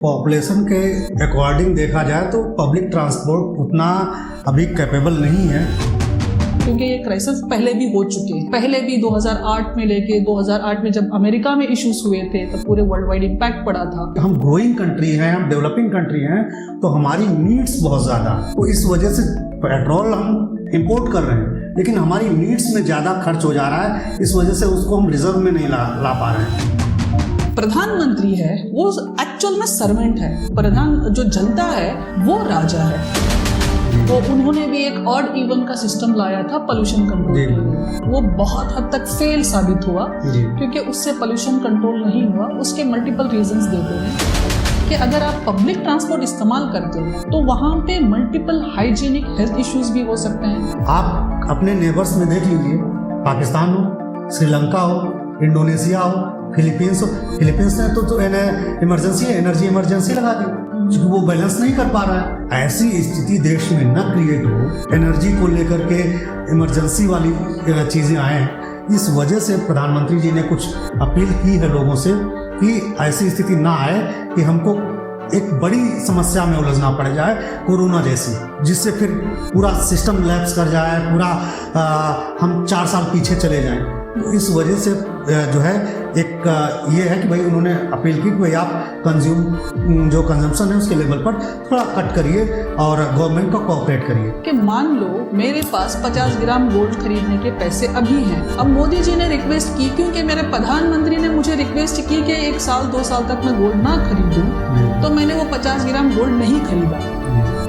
Population के according देखा जाए तो पब्लिक ट्रांसपोर्ट उतना अभी कैपेबल नहीं है, क्योंकि ये क्राइसिस पहले भी हो चुके हैं। पहले भी 2008 में लेके 2008 में जब अमेरिका में इश्यूज हुए थे तब पूरे वर्ल्ड वाइड इम्पैक्ट पड़ा था। हम ग्रोइंग कंट्री हैं, हम डेवलपिंग कंट्री हैं, तो हमारी नीड्स बहुत ज़्यादा, तो इस वजह से पेट्रोल हम इंपोर्ट कर रहे हैं, लेकिन हमारी नीड्स में ज़्यादा खर्च हो जा रहा है, इस वजह से उसको हम रिजर्व में नहीं ला पा रहे हैं। प्रधानमंत्री है वो एक्चुअल में सर्वेंट है, प्रधान जो जनता है वो राजा है। तो उन्होंने भी एक ऑड इवन का सिस्टम लाया था पोल्यूशन कंट्रोल के लिए, वो बहुत हद तक फेल साबित हुआ क्योंकि उससे पोल्यूशन कंट्रोल नहीं हुआ। उसके मल्टीपल रीजंस देते हैं कि अगर आप पब्लिक ट्रांसपोर्ट इस्तेमाल करते हो तो वहाँ पे मल्टीपल हाइजीनिक हेल्थ इश्यूज भी हो सकते हैं। आप अपने नेबर्स में देख लीजिए, पाकिस्तान हो, श्रीलंका हो, इंडोनेशिया हो, फिलीपींस हो। फिलीपींस ने तो एनर्जी इमरजेंसी लगा दी क्योंकि वो बैलेंस नहीं कर पा रहा है। ऐसी स्थिति देश में न क्रिएट हो, एनर्जी को लेकर के इमरजेंसी वाली चीज़ें आए। इस वजह से प्रधानमंत्री जी ने कुछ अपील की है लोगों से कि ऐसी स्थिति ना आए कि हमको एक बड़ी समस्या में उलझना पड़ जाए कोरोना जैसी, जिससे फिर पूरा सिस्टम लैप्स कर जाए, पूरा हम 4 साल पीछे चले जाएं। तो इस वजह से जो है एक ये है कि भाई उन्होंने अपील की कि भाई आप जो कंजम्पशन है उसके लेवल पर थोड़ा कट करिए और गवर्नमेंट को कोऑपरेट करिए। कि मान लो मेरे पास 50 ग्राम गोल्ड खरीदने के पैसे अभी हैं, अब मोदी जी ने रिक्वेस्ट की क्योंकि मेरे प्रधानमंत्री ने मुझे रिक्वेस्ट की कि 1 साल 2 साल तक मैं गोल्ड ना खरीदूं, तो मैंने वो 50 ग्राम गोल्ड नहीं खरीदा।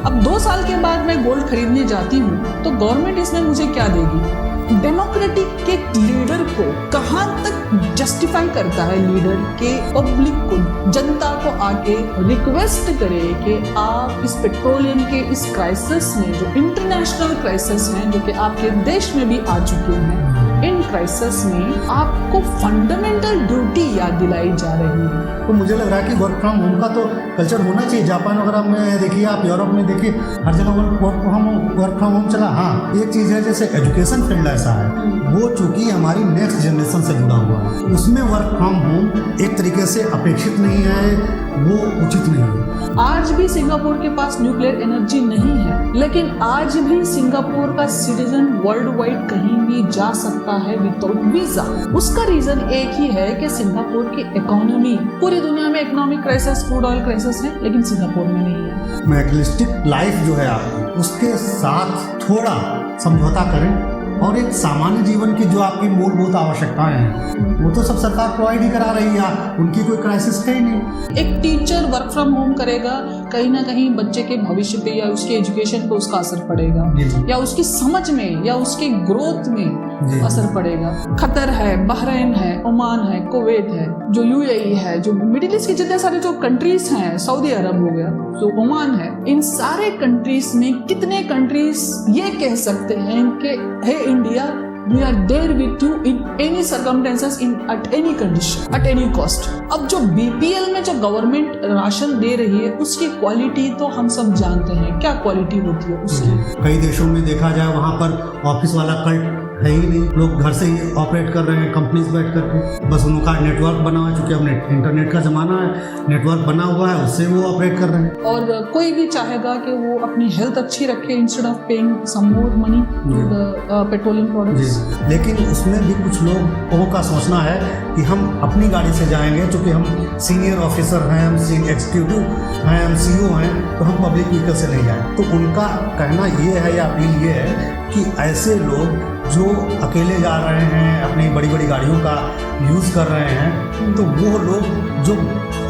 अब 2 साल के बाद मैं गोल्ड खरीदने जाती हूँ तो गवर्नमेंट इसमें मुझे क्या देगी? डेमोक्रेटिक के लीडर को कहाँ तक जस्टिफाई करता है लीडर के पब्लिक को, जनता को आके रिक्वेस्ट करे कि आप इस पेट्रोलियम के इस क्राइसिस में, जो इंटरनेशनल क्राइसिस हैं जो कि आपके देश में भी आ चुके हैं, इन क्राइसिस में आपको फंडामेंटल ड्यूटी याद दिलाई जा रही है। तो मुझे लग रहा है कि वर्क फ्रॉम होम का तो कल्चर होना चाहिए। जापान वगैरह में देखिए, आप यूरोप में देखिए, हर जगह वर्क फ्रॉम होम चला। हाँ, एक चीज़ है जैसे एजुकेशन फील्ड ऐसा है, वो चूंकि हमारी नेक्स्ट जनरेशन से जुड़ा हुआ है, उसमें वर्क फ्रॉम होम एक तरीके से अपेक्षित नहीं है, वो उचित नहीं है। आज भी सिंगापुर के पास न्यूक्लियर एनर्जी नहीं है, लेकिन आज भी सिंगापुर का सिटीजन वर्ल्ड वाइड कहीं भी जा सकता है विदाउट वीजा। उसका रीजन एक ही है कि सिंगापुर की इकोनॉमी, पूरी दुनिया में economic crisis, food oil crisis है, लेकिन सिंगापुर में नहीं है। मैटेरियलिस्टिक लाइफ जो है आपकी, उसके साथ थोड़ा समझौता करें और एक सामान्य जीवन की जो आपकी मूलभूत आवश्यकताएं हैं वो तो सब सरकार प्रोवाइड ही करा रही है, उनकी कोई क्राइसिस है ही नहीं। एक टीचर वर्क फ्रॉम होम करेगा, कहीं ना कहीं बच्चे के भविष्य पे या उसके एजुकेशन पे उसका असर पड़ेगा, या उसकी समझ में या उसके ग्रोथ में असर पड़ेगा। कतर है, बहरीन है, ओमान है, कुवैत है, जो यूएई है, जो मिडिल ईस्ट के जितने सारे जो कंट्रीज हैं, सऊदी अरब हो गया, जो ओमान है, इन सारे कंट्रीज में कितने कंट्रीज ये कह सकते हैं कि hey India, we are there with you in any circumstances, at any condition, at any cost। अब जो बीपीएल में जो गवर्नमेंट राशन दे रही है उसकी क्वालिटी तो हम सब जानते हैं, क्या क्वालिटी होती है उसकी। कई देशों में देखा जाए वहाँ पर ऑफिस वाला कल्ट है ही नहीं, लोग घर से ही ऑपरेट कर रहे हैं, कंपनीज बैठ करके, बस उनका नेटवर्क बना हुआ है, चूंकि अब इंटरनेट का जमाना है, नेटवर्क बना हुआ है, उससे वो ऑपरेट कर रहे हैं। और कोई भी चाहेगा कि वो अपनी हेल्थ अच्छी रखे instead of paying some more money to the petroleum products. लेकिन उसमें भी कुछ लोगों का सोचना है कि हम अपनी गाड़ी से जाएंगे, चूँकि हम सीनियर ऑफिसर हैं, हम एग्जीक्यूटिव हैं, हम सीईओ हैं, तो हम पब्लिक व्हीकल से नहीं जाएं। तो उनका कहना ये है या अपील ये है कि ऐसे लोग जो अकेले जा रहे हैं, अपनी बड़ी बड़ी गाड़ियों का यूज़ कर रहे हैं, तो वो लोग जो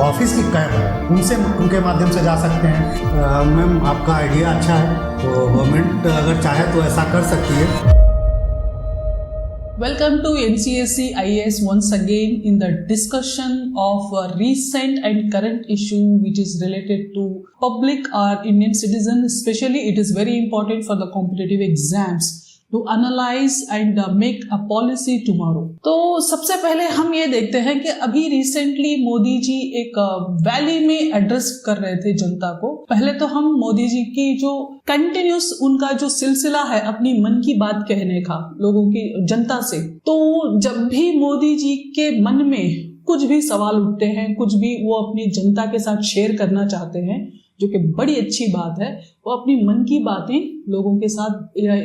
ऑफिस की कैब है उनके माध्यम से जा सकते हैं। मैम, आपका आइडिया अच्छा है, तो गवर्नमेंट अगर चाहे तो ऐसा कर सकती है। Welcome to NCSC IAS once again in the discussion of a recent and current issue which is related to public or Indian citizen. Especially it is very important for the competitive exams to analyze and make a policy tomorrow। तो सबसे पहले हम ये देखते हैं कि अभी recently Modi ji एक वैली में एड्रेस कर रहे थे जनता को। पहले तो हम मोदी जी की जो कंटिन्यूस उनका जो सिलसिला है अपनी मन की बात कहने का लोगों की, जनता से, तो जब भी मोदी जी के मन में कुछ भी सवाल उठते हैं, कुछ भी वो अपनी जनता के साथ शेयर करना चाहते हैं, जो कि बड़ी अच्छी बात है। वो अपनी मन की बातें लोगों के साथ,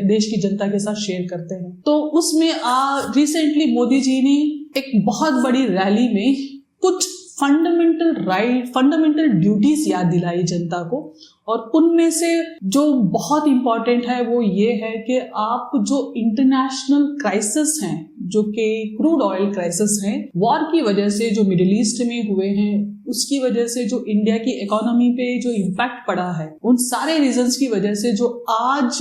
देश की जनता के साथ शेयर करते हैं। तो उसमें रिसेंटली मोदी जी ने एक बहुत बड़ी रैली में कुछ फंडामेंटल ड्यूटीज याद दिलाई जनता को, और उनमें से जो बहुत इंपॉर्टेंट है वो ये है कि आप जो इंटरनेशनल क्राइसिस हैं, जो कि क्रूड ऑयल क्राइसिस हैं, वॉर की वजह से जो मिडिल ईस्ट में हुए हैं, उसकी वजह से जो इंडिया की इकोनॉमी पे जो इम्पैक्ट पड़ा है, उन सारे रीजंस की वजह से जो आज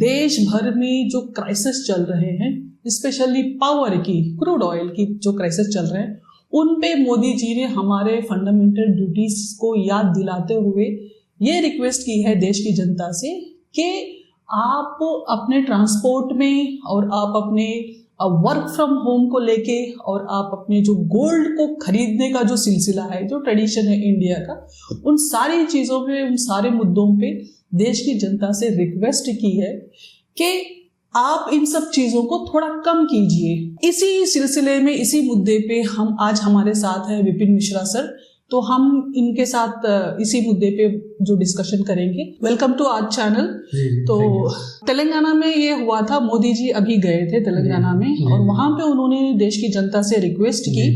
देश भर में जो क्राइसिस चल रहे हैं, स्पेशली पावर की, क्रूड ऑयल की जो क्राइसिस चल रहे हैं, उन पे मोदी जी ने हमारे फंडामेंटल ड्यूटीज को याद दिलाते हुए ये रिक्वेस्ट की है देश की जनता से कि आप अपने ट्रांसपोर्ट में और आप अपने वर्क फ्रॉम होम को लेके और आप अपने जो गोल्ड को खरीदने का जो सिलसिला है, जो ट्रेडिशन है इंडिया का, उन सारी चीज़ों पे, उन सारे मुद्दों पे देश की जनता से रिक्वेस्ट की है कि आप इन सब चीजों को थोड़ा कम कीजिए। इसी सिलसिले में, इसी मुद्दे पे हम आज हमारे साथ हैं विपिन मिश्रा सर, तो हम इनके साथ इसी मुद्दे पे जो डिस्कशन करेंगे। Welcome to our channel. तो तेलंगाना में ये हुआ था, मोदी जी अभी गए थे तेलंगाना में, और वहां पे उन्होंने देश की जनता से रिक्वेस्ट की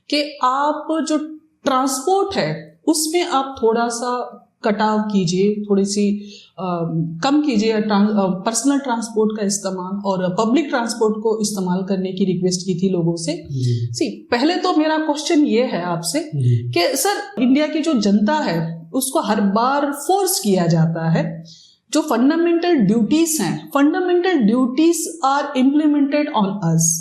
कि आप जो ट्रांसपोर्ट है उसमें आप थोड़ा सा कटाव कीजिए, थोड़ी सी कम कीजिए पर्सनल ट्रांसपोर्ट का इस्तेमाल और पब्लिक ट्रांसपोर्ट को इस्तेमाल करने की रिक्वेस्ट की थी लोगों से। पहले तो मेरा क्वेश्चन ये है आपसे कि सर, इंडिया की जो जनता है उसको हर बार फोर्स किया जाता है, जो फंडामेंटल ड्यूटीज हैं, fundamental duties are implemented on us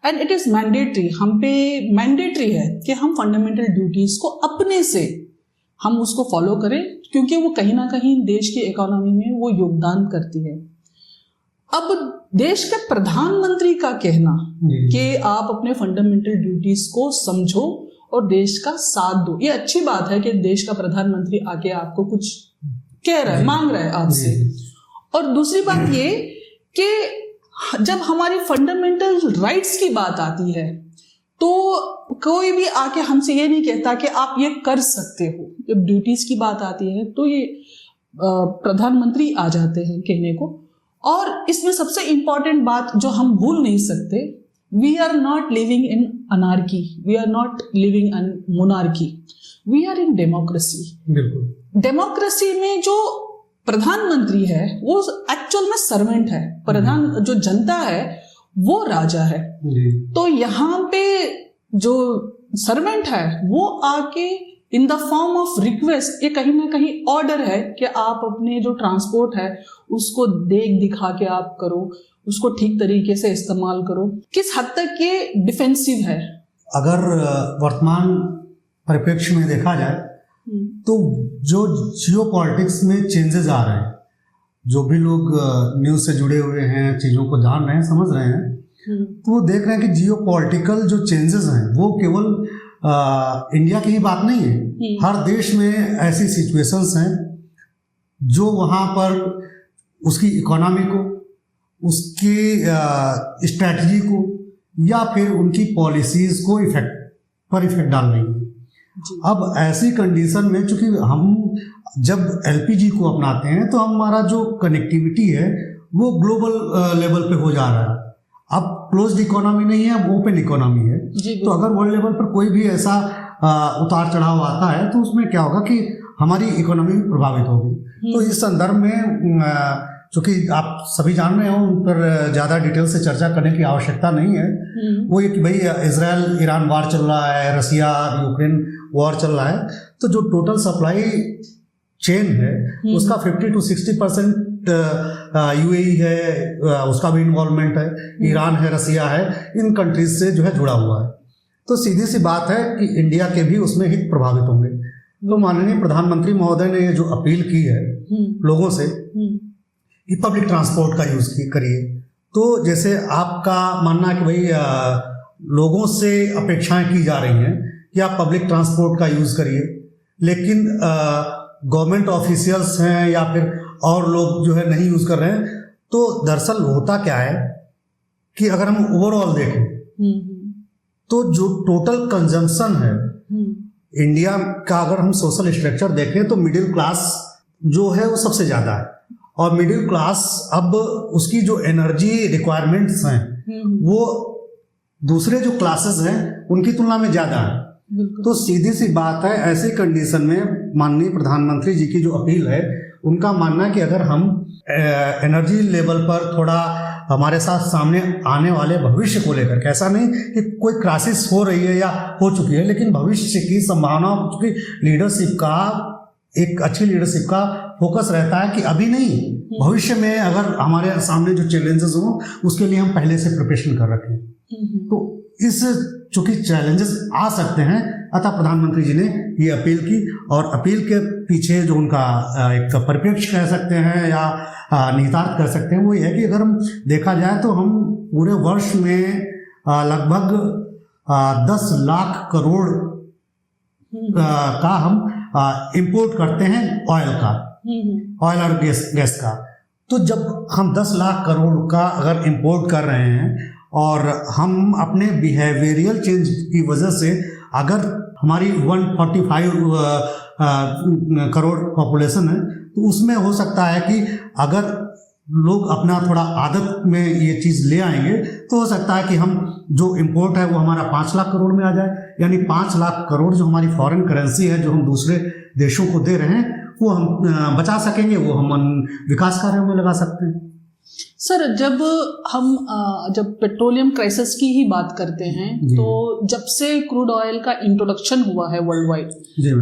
and it is mandatory, हम पे मैंडेटरी है कि हम फंडामेंटल ड्यूटीज को अपने से हम उसको फॉलो करें, क्योंकि वो कहीं ना कहीं देश की इकोनॉमी में वो योगदान करती है। अब देश के प्रधानमंत्री का कहना कि आप अपने फंडामेंटल ड्यूटीज को समझो और देश का साथ दो, ये अच्छी बात है कि देश का प्रधानमंत्री आके आपको कुछ कह रहा है, मांग रहा है आपसे। और दूसरी बात ये कि जब हमारी फंडामेंटल राइट्स की बात आती है तो कोई भी आके हमसे ये नहीं कहता कि आप ये कर सकते हो। जब ड्यूटीज की बात आती है तो ये प्रधानमंत्री आ जाते हैं कहने को। और इसमें सबसे इंपॉर्टेंट बात जो हम भूल नहीं सकते, we are not living in anarchy, we are not living in monarchy, we are in democracy. बिल्कुल, डेमोक्रेसी में जो प्रधानमंत्री है वो एक्चुअल में सर्वेंट है, जो जनता है वो राजा है। तो यहाँ पे जो सर्वेंट है वो आके in the form of request, ये कहीं ना कहीं ऑर्डर है कि आप अपने जो ट्रांसपोर्ट है उसको देख दिखा के आप करो, उसको ठीक तरीके से इस्तेमाल करो। किस हद तक ये डिफेंसिव है? अगर वर्तमान परिप्रेक्ष्य में देखा जाए तो जो जियोपॉलिटिक्स में चेंजेस आ रहे हैं, जो भी लोग न्यूज़ से जुड़े हुए हैं, चीज़ों को जान रहे हैं, समझ रहे हैं, तो वो देख रहे हैं कि जियोपॉलिटिकल जो चेंजेस हैं वो केवल इंडिया की ही बात नहीं है। हर देश में ऐसी सिचुएशंस हैं जो वहाँ पर उसकी इकोनॉमी को, उसकी स्ट्रैटेजी को या फिर उनकी पॉलिसीज़ को इफेक्ट डाल रही है। अब ऐसी कंडीशन में चूंकि हम जब एलपीजी को अपनाते हैं तो हमारा जो कनेक्टिविटी है वो ग्लोबल लेवल पे हो जा रहा है। अब क्लोज्ड इकोनॉमी नहीं है, अब ओपन इकोनॉमी है। तो अगर वर्ल्ड लेवल पर कोई भी ऐसा उतार चढ़ाव आता है तो उसमें क्या होगा कि हमारी इकोनॉमी प्रभावित होगी। तो इस संदर्भ में चूंकि आप सभी जान रहे हो, उन पर ज़्यादा डिटेल से चर्चा करने की आवश्यकता नहीं है। वो ये कि भाई इजराइल ईरान वार चल रहा है, रसिया यूक्रेन वॉर चल रहा है, तो जो टोटल सप्लाई चेन है उसका 50 to 60% यूएई है, उसका भी इन्वॉल्वमेंट है, ईरान है, रसिया है, इन कंट्रीज से जो है जुड़ा हुआ है। तो सीधी सी बात है कि इंडिया के भी उसमें हित प्रभावित होंगे। तो माननीय प्रधानमंत्री महोदय ने जो अपील की है लोगों से कि पब्लिक ट्रांसपोर्ट का यूज़ करिए, तो जैसे आपका मानना है कि भाई लोगों से अपेक्षाएं की जा रही हैं कि आप पब्लिक ट्रांसपोर्ट का यूज़ करिए, लेकिन गवर्नमेंट ऑफिशियल्स हैं या फिर और लोग जो है नहीं यूज़ कर रहे हैं। तो दरअसल होता क्या है कि अगर हम ओवरऑल देखें तो जो टोटल कंजम्पशन है इंडिया का, अगर हम सोशल स्ट्रक्चर देखें तो मिडिल क्लास जो है वो सबसे ज़्यादा है, और मिडिल क्लास अब उसकी जो एनर्जी रिक्वायरमेंट्स हैं वो दूसरे जो क्लासेस हैं उनकी तुलना में ज़्यादा है। तो सीधी सी बात है, ऐसी कंडीशन में माननीय प्रधानमंत्री जी की जो अपील है, उनका मानना है कि अगर हम एनर्जी लेवल पर थोड़ा हमारे साथ सामने आने वाले भविष्य को लेकर, ऐसा नहीं कि कोई क्राइसिस हो रही है या हो चुकी है, लेकिन भविष्य की संभावना, चूंकि लीडरशिप का, एक अच्छी लीडरशिप का फोकस रहता है कि अभी नहीं, भविष्य में अगर हमारे सामने जो चैलेंजेस हों उसके लिए हम पहले से प्रिपरेशन कर रखें। तो इस चूंकि चैलेंजेस आ सकते हैं, अतः प्रधानमंत्री जी ने ये अपील की, और अपील के पीछे जो उनका एक परिप्रेक्ष्य कह सकते हैं या निहितार्थ कर सकते हैं, वो ये है कि अगर हम देखा जाए तो हम पूरे वर्ष में लगभग 10 लाख करोड़ का हम इंपोर्ट करते हैं ऑयल और गैस का। तो जब हम 10 लाख करोड़ का अगर इंपोर्ट कर रहे हैं और हम अपने बिहेवियरल चेंज की वजह से, अगर हमारी 145 करोड़ पॉपुलेशन है, तो उसमें हो सकता है कि अगर लोग अपना थोड़ा आदत में ये चीज़ ले आएंगे तो हो सकता है कि हम जो इंपोर्ट है वो हमारा 5 लाख करोड़ में आ जाए, यानी 5 लाख करोड़ जो हमारी फॉरेन करेंसी है जो हम दूसरे देशों को दे रहे हैं वो हम बचा सकेंगे, वो हम विकास कार्यों में लगा सकते हैं। सर, जब पेट्रोलियम क्राइसिस की ही बात करते हैं तो जब से क्रूड ऑयल का इंट्रोडक्शन हुआ है वर्ल्ड वाइड,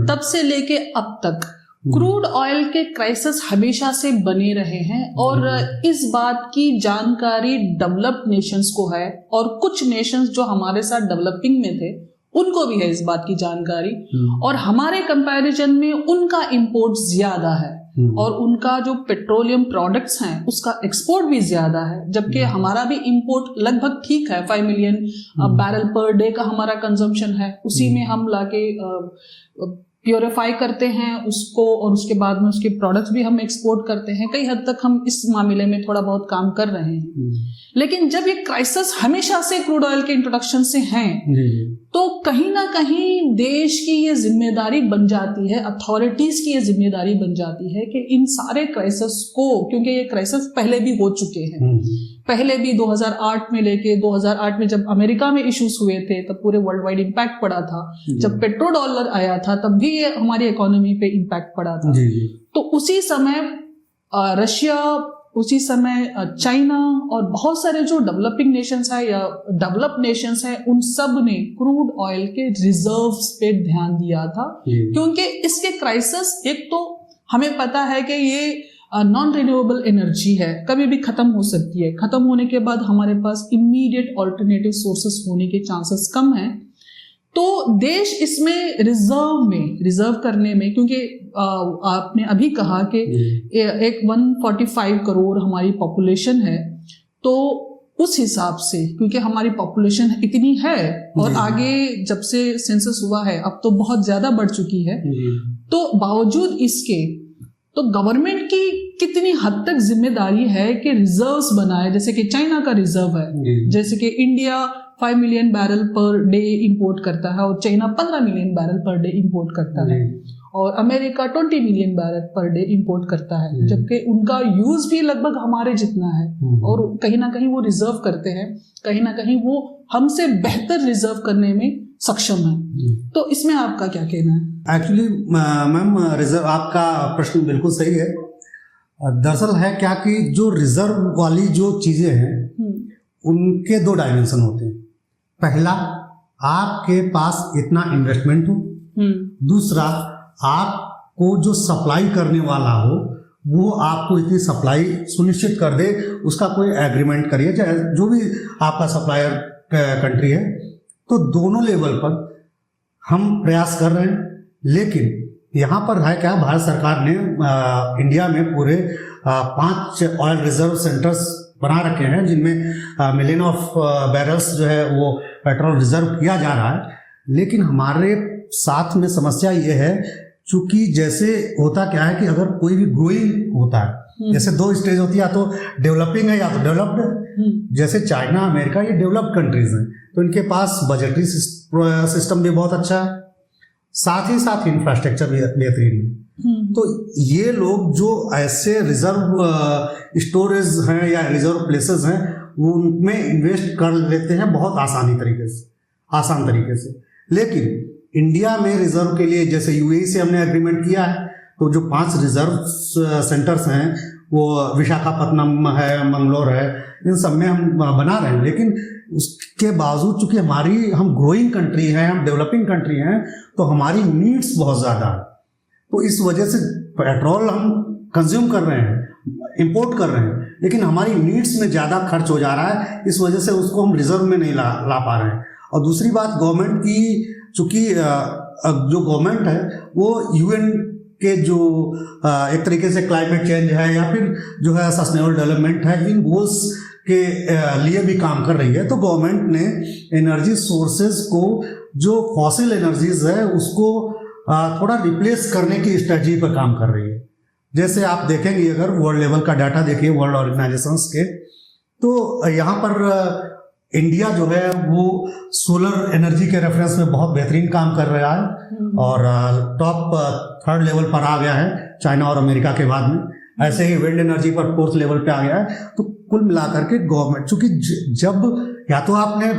तब से लेके अब तक क्रूड ऑयल के क्राइसिस हमेशा से बने रहे हैं, और इस बात की जानकारी डेवलप्ड नेशंस को है, और कुछ नेशंस जो हमारे साथ डेवलपिंग में थे उनको भी है इस बात की जानकारी, और हमारे कंपैरिजन में उनका इंपोर्ट ज्यादा है और उनका जो पेट्रोलियम प्रोडक्ट्स हैं उसका एक्सपोर्ट भी ज्यादा है, जबकि हमारा भी इंपोर्ट लगभग ठीक है, 5 मिलियन बैरल पर डे का हमारा कंजम्पशन है, उसी में हम लाके प्योरीफाई करते हैं उसको, और उसके बाद में उसके प्रोडक्ट्स भी हम एक्सपोर्ट करते हैं। कई हद तक हम इस मामले में थोड़ा बहुत काम कर रहे हैं, लेकिन जब ये क्राइसिस हमेशा से क्रूड ऑयल के इंट्रोडक्शन से हैं, तो कहीं ना कहीं देश की ये जिम्मेदारी बन जाती है, अथॉरिटीज की ये जिम्मेदारी बन जाती है कि इन सारे क्राइसिस को, क्योंकि ये क्राइसिस पहले भी हो चुके हैं, पहले भी 2008 में लेके 2008 में जब अमेरिका में इश्यूज हुए थे तब पूरे वर्ल्ड वाइड इम्पैक्ट पड़ा था, जब पेट्रो डॉलर आया था तब भी ये हमारी इकोनॉमी पे इम्पैक्ट पड़ा था। तो उसी समय रशिया, उसी समय चाइना और बहुत सारे जो डेवलपिंग नेशंस है या डेवलप्ड नेशंस है, उन सब ने क्रूड ऑयल के रिजर्व्स पे ध्यान दिया था, क्योंकि इसके क्राइसिस, एक तो हमें पता है कि ये नॉन रिन्यूएबल एनर्जी है, कभी भी खत्म हो सकती है, खत्म होने के बाद हमारे पास इमीडिएट ऑल्टरनेटिव सोर्सेस होने के चांसेस कम हैं, तो देश इसमें रिजर्व करने में, क्योंकि आपने अभी कहा कि एक 145 करोड़ हमारी पॉपुलेशन है, तो उस हिसाब से, क्योंकि हमारी पॉपुलेशन इतनी है और आगे जब से सेंसस हुआ है अब तो बहुत ज्यादा बढ़ चुकी है, तो बावजूद इसके तो गवर्नमेंट की कितनी हद तक जिम्मेदारी है कि रिजर्व्स बनाए, जैसे कि चाइना का रिजर्व है, जैसे कि India 5 million barrel per day import करता है और China 15 million barrel per day import करता है, और America 20 million barrel per day import करता है, जबकि उनका यूज भी लगभग हमारे जितना है, और कहीं ना कहीं वो रिजर्व करते हैं, कहीं ना कहीं वो हमसे बेहतर रिजर्व करने में सक्षम है। तो इसमें आपका क्या कहना है? एक्चुअली मैम, रिजर्व, आपका प्रश्न बिल्कुल सही है। दरअसल है क्या कि जो रिजर्व वाली जो चीजें हैं उनके 2 डायमेंशन होते हैं। पहला, आपके पास इतना इन्वेस्टमेंट हो, दूसरा आपको जो सप्लाई करने वाला हो वो आपको इतनी सप्लाई सुनिश्चित कर दे, उसका कोई एग्रीमेंट करिए, चाहे जो भी आपका सप्लायर कंट्री है। तो दोनों लेवल पर हम प्रयास कर रहे हैं, लेकिन यहाँ पर है क्या, भारत सरकार ने इंडिया में पूरे 5 ऑयल रिजर्व सेंटर्स बना रखे हैं, जिनमें मिलियन ऑफ बैरल्स जो है वो पेट्रोल रिजर्व किया जा रहा है। लेकिन हमारे साथ में समस्या ये है, चूंकि जैसे होता क्या है कि अगर कोई भी ग्रोइंग होता है जैसे दो स्टेज होती है, या तो डेवलपिंग है या तो डेवलप्ड है। जैसे चाइना, अमेरिका, ये डेवलप्ड कंट्रीज हैं, तो इनके पास बजटरी सिस्टम भी बहुत अच्छा है, साथ ही साथ इंफ्रास्ट्रक्चर भी बेहतरीन है। तो ये लोग जो ऐसे रिजर्व स्टोरेज हैं या रिजर्व प्लेसेस हैं, वो उनमें इन्वेस्ट कर लेते हैं बहुत आसान तरीके से। लेकिन इंडिया में रिजर्व के लिए जैसे यूएई से हमने एग्रीमेंट किया है, तो जो 5 रिजर्व सेंटर्स हैं वो विशाखापत्तनम है, मंगलोर है, इन सब में हम बना रहे हैं। लेकिन उसके बावजूद चूंकि हम ग्रोइंग कंट्री हैं, हम डेवलपिंग कंट्री हैं, तो हमारी नीड्स बहुत ज़्यादा है। तो इस वजह से पेट्रोल हम कंज्यूम कर रहे हैं, इंपोर्ट कर रहे हैं, लेकिन हमारी नीड्स में ज़्यादा खर्च हो जा रहा है। इस वजह से उसको हम रिजर्व में नहीं ला पा रहे हैं। और दूसरी बात, गवर्नमेंट की, चूँकि जो गवर्नमेंट है वो यूएन के जो एक तरीके से क्लाइमेट चेंज है या फिर जो है सस्टेनेबल डेवलपमेंट है, इन गोल्स के लिए भी काम कर रही है। तो गवर्नमेंट ने एनर्जी सोर्सेज को, जो फॉसिल एनर्जीज है, उसको थोड़ा रिप्लेस करने की स्ट्रेटजी पर काम कर रही है। जैसे आप देखेंगे, अगर वर्ल्ड लेवल का डाटा देखिए वर्ल्ड ऑर्गेनाइजेशंस के, तो यहाँ पर इंडिया जो है वो सोलर एनर्जी के रेफरेंस में बहुत बेहतरीन काम कर रहा है और टॉप 3rd लेवल पर आ गया है, चाइना और अमेरिका के बाद में। ऐसे ही विंड एनर्जी पर 4th लेवल पे आ गया है। तो कुल मिलाकर के गवर्नमेंट, चूंकि जब या तो आपने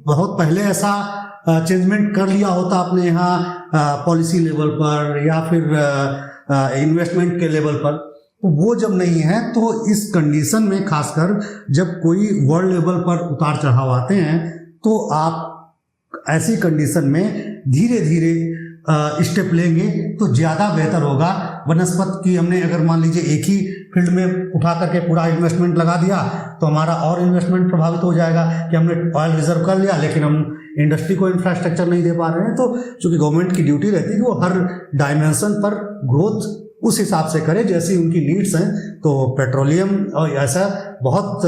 बहुत पहले ऐसा चेंजमेंट कर लिया होता अपने यहाँ पॉलिसी लेवल पर या फिर इन्वेस्टमेंट के लेवल पर, तो वो जब नहीं है, तो इस कंडीशन में खासकर जब कोई वर्ल्ड लेवल पर उतार चढ़ाव आते हैं, तो आप ऐसी कंडीशन में धीरे धीरे स्टेप लेंगे तो ज़्यादा बेहतर होगा। बनस्पत की हमने अगर मान लीजिए एक ही फील्ड में उठा करके पूरा इन्वेस्टमेंट लगा दिया, तो हमारा और इन्वेस्टमेंट प्रभावित हो जाएगा कि हमने ऑयल रिजर्व कर लिया लेकिन हम इंडस्ट्री को इंफ्रास्ट्रक्चर नहीं दे पा रहे हैं। तो चूंकि गवर्नमेंट की ड्यूटी रहती है कि वो हर डायमेंशन पर ग्रोथ उस हिसाब से करे जैसी उनकी नीड्स हैं। तो पेट्रोलियम और ऐसा बहुत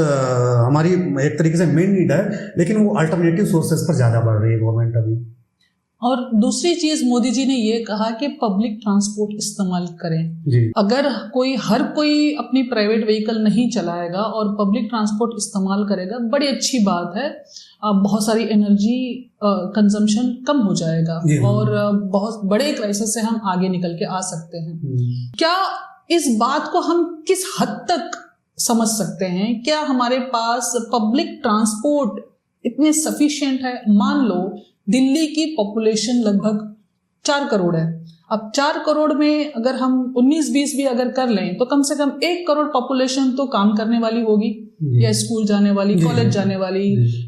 हमारी एक तरीके से मेन नीड है, लेकिन वो अल्टरनेटिव सोर्सेज पर ज़्यादा बढ़ रही है गवर्नमेंट अभी। और दूसरी चीज, मोदी जी ने ये कहा कि पब्लिक ट्रांसपोर्ट इस्तेमाल करें जी। अगर हर कोई अपनी प्राइवेट व्हीकल नहीं चलाएगा और पब्लिक ट्रांसपोर्ट इस्तेमाल करेगा, बड़ी अच्छी बात है। बहुत सारी एनर्जी कंजम्पशन कम हो जाएगा और बहुत बड़े क्राइसिस से हम आगे निकल के आ सकते हैं। क्या इस बात को हम किस हद तक समझ सकते हैं? क्या हमारे पास पब्लिक ट्रांसपोर्ट इतने सफिशिएंट है? मान लो दिल्ली की पॉपुलेशन लगभग 4 करोड़ है। अब 4 करोड़ में अगर हम 19-20 भी अगर कर लें, तो कम से कम 1 करोड़ पॉपुलेशन तो काम करने वाली होगी, या स्कूल जाने वाली, कॉलेज जाने वाली,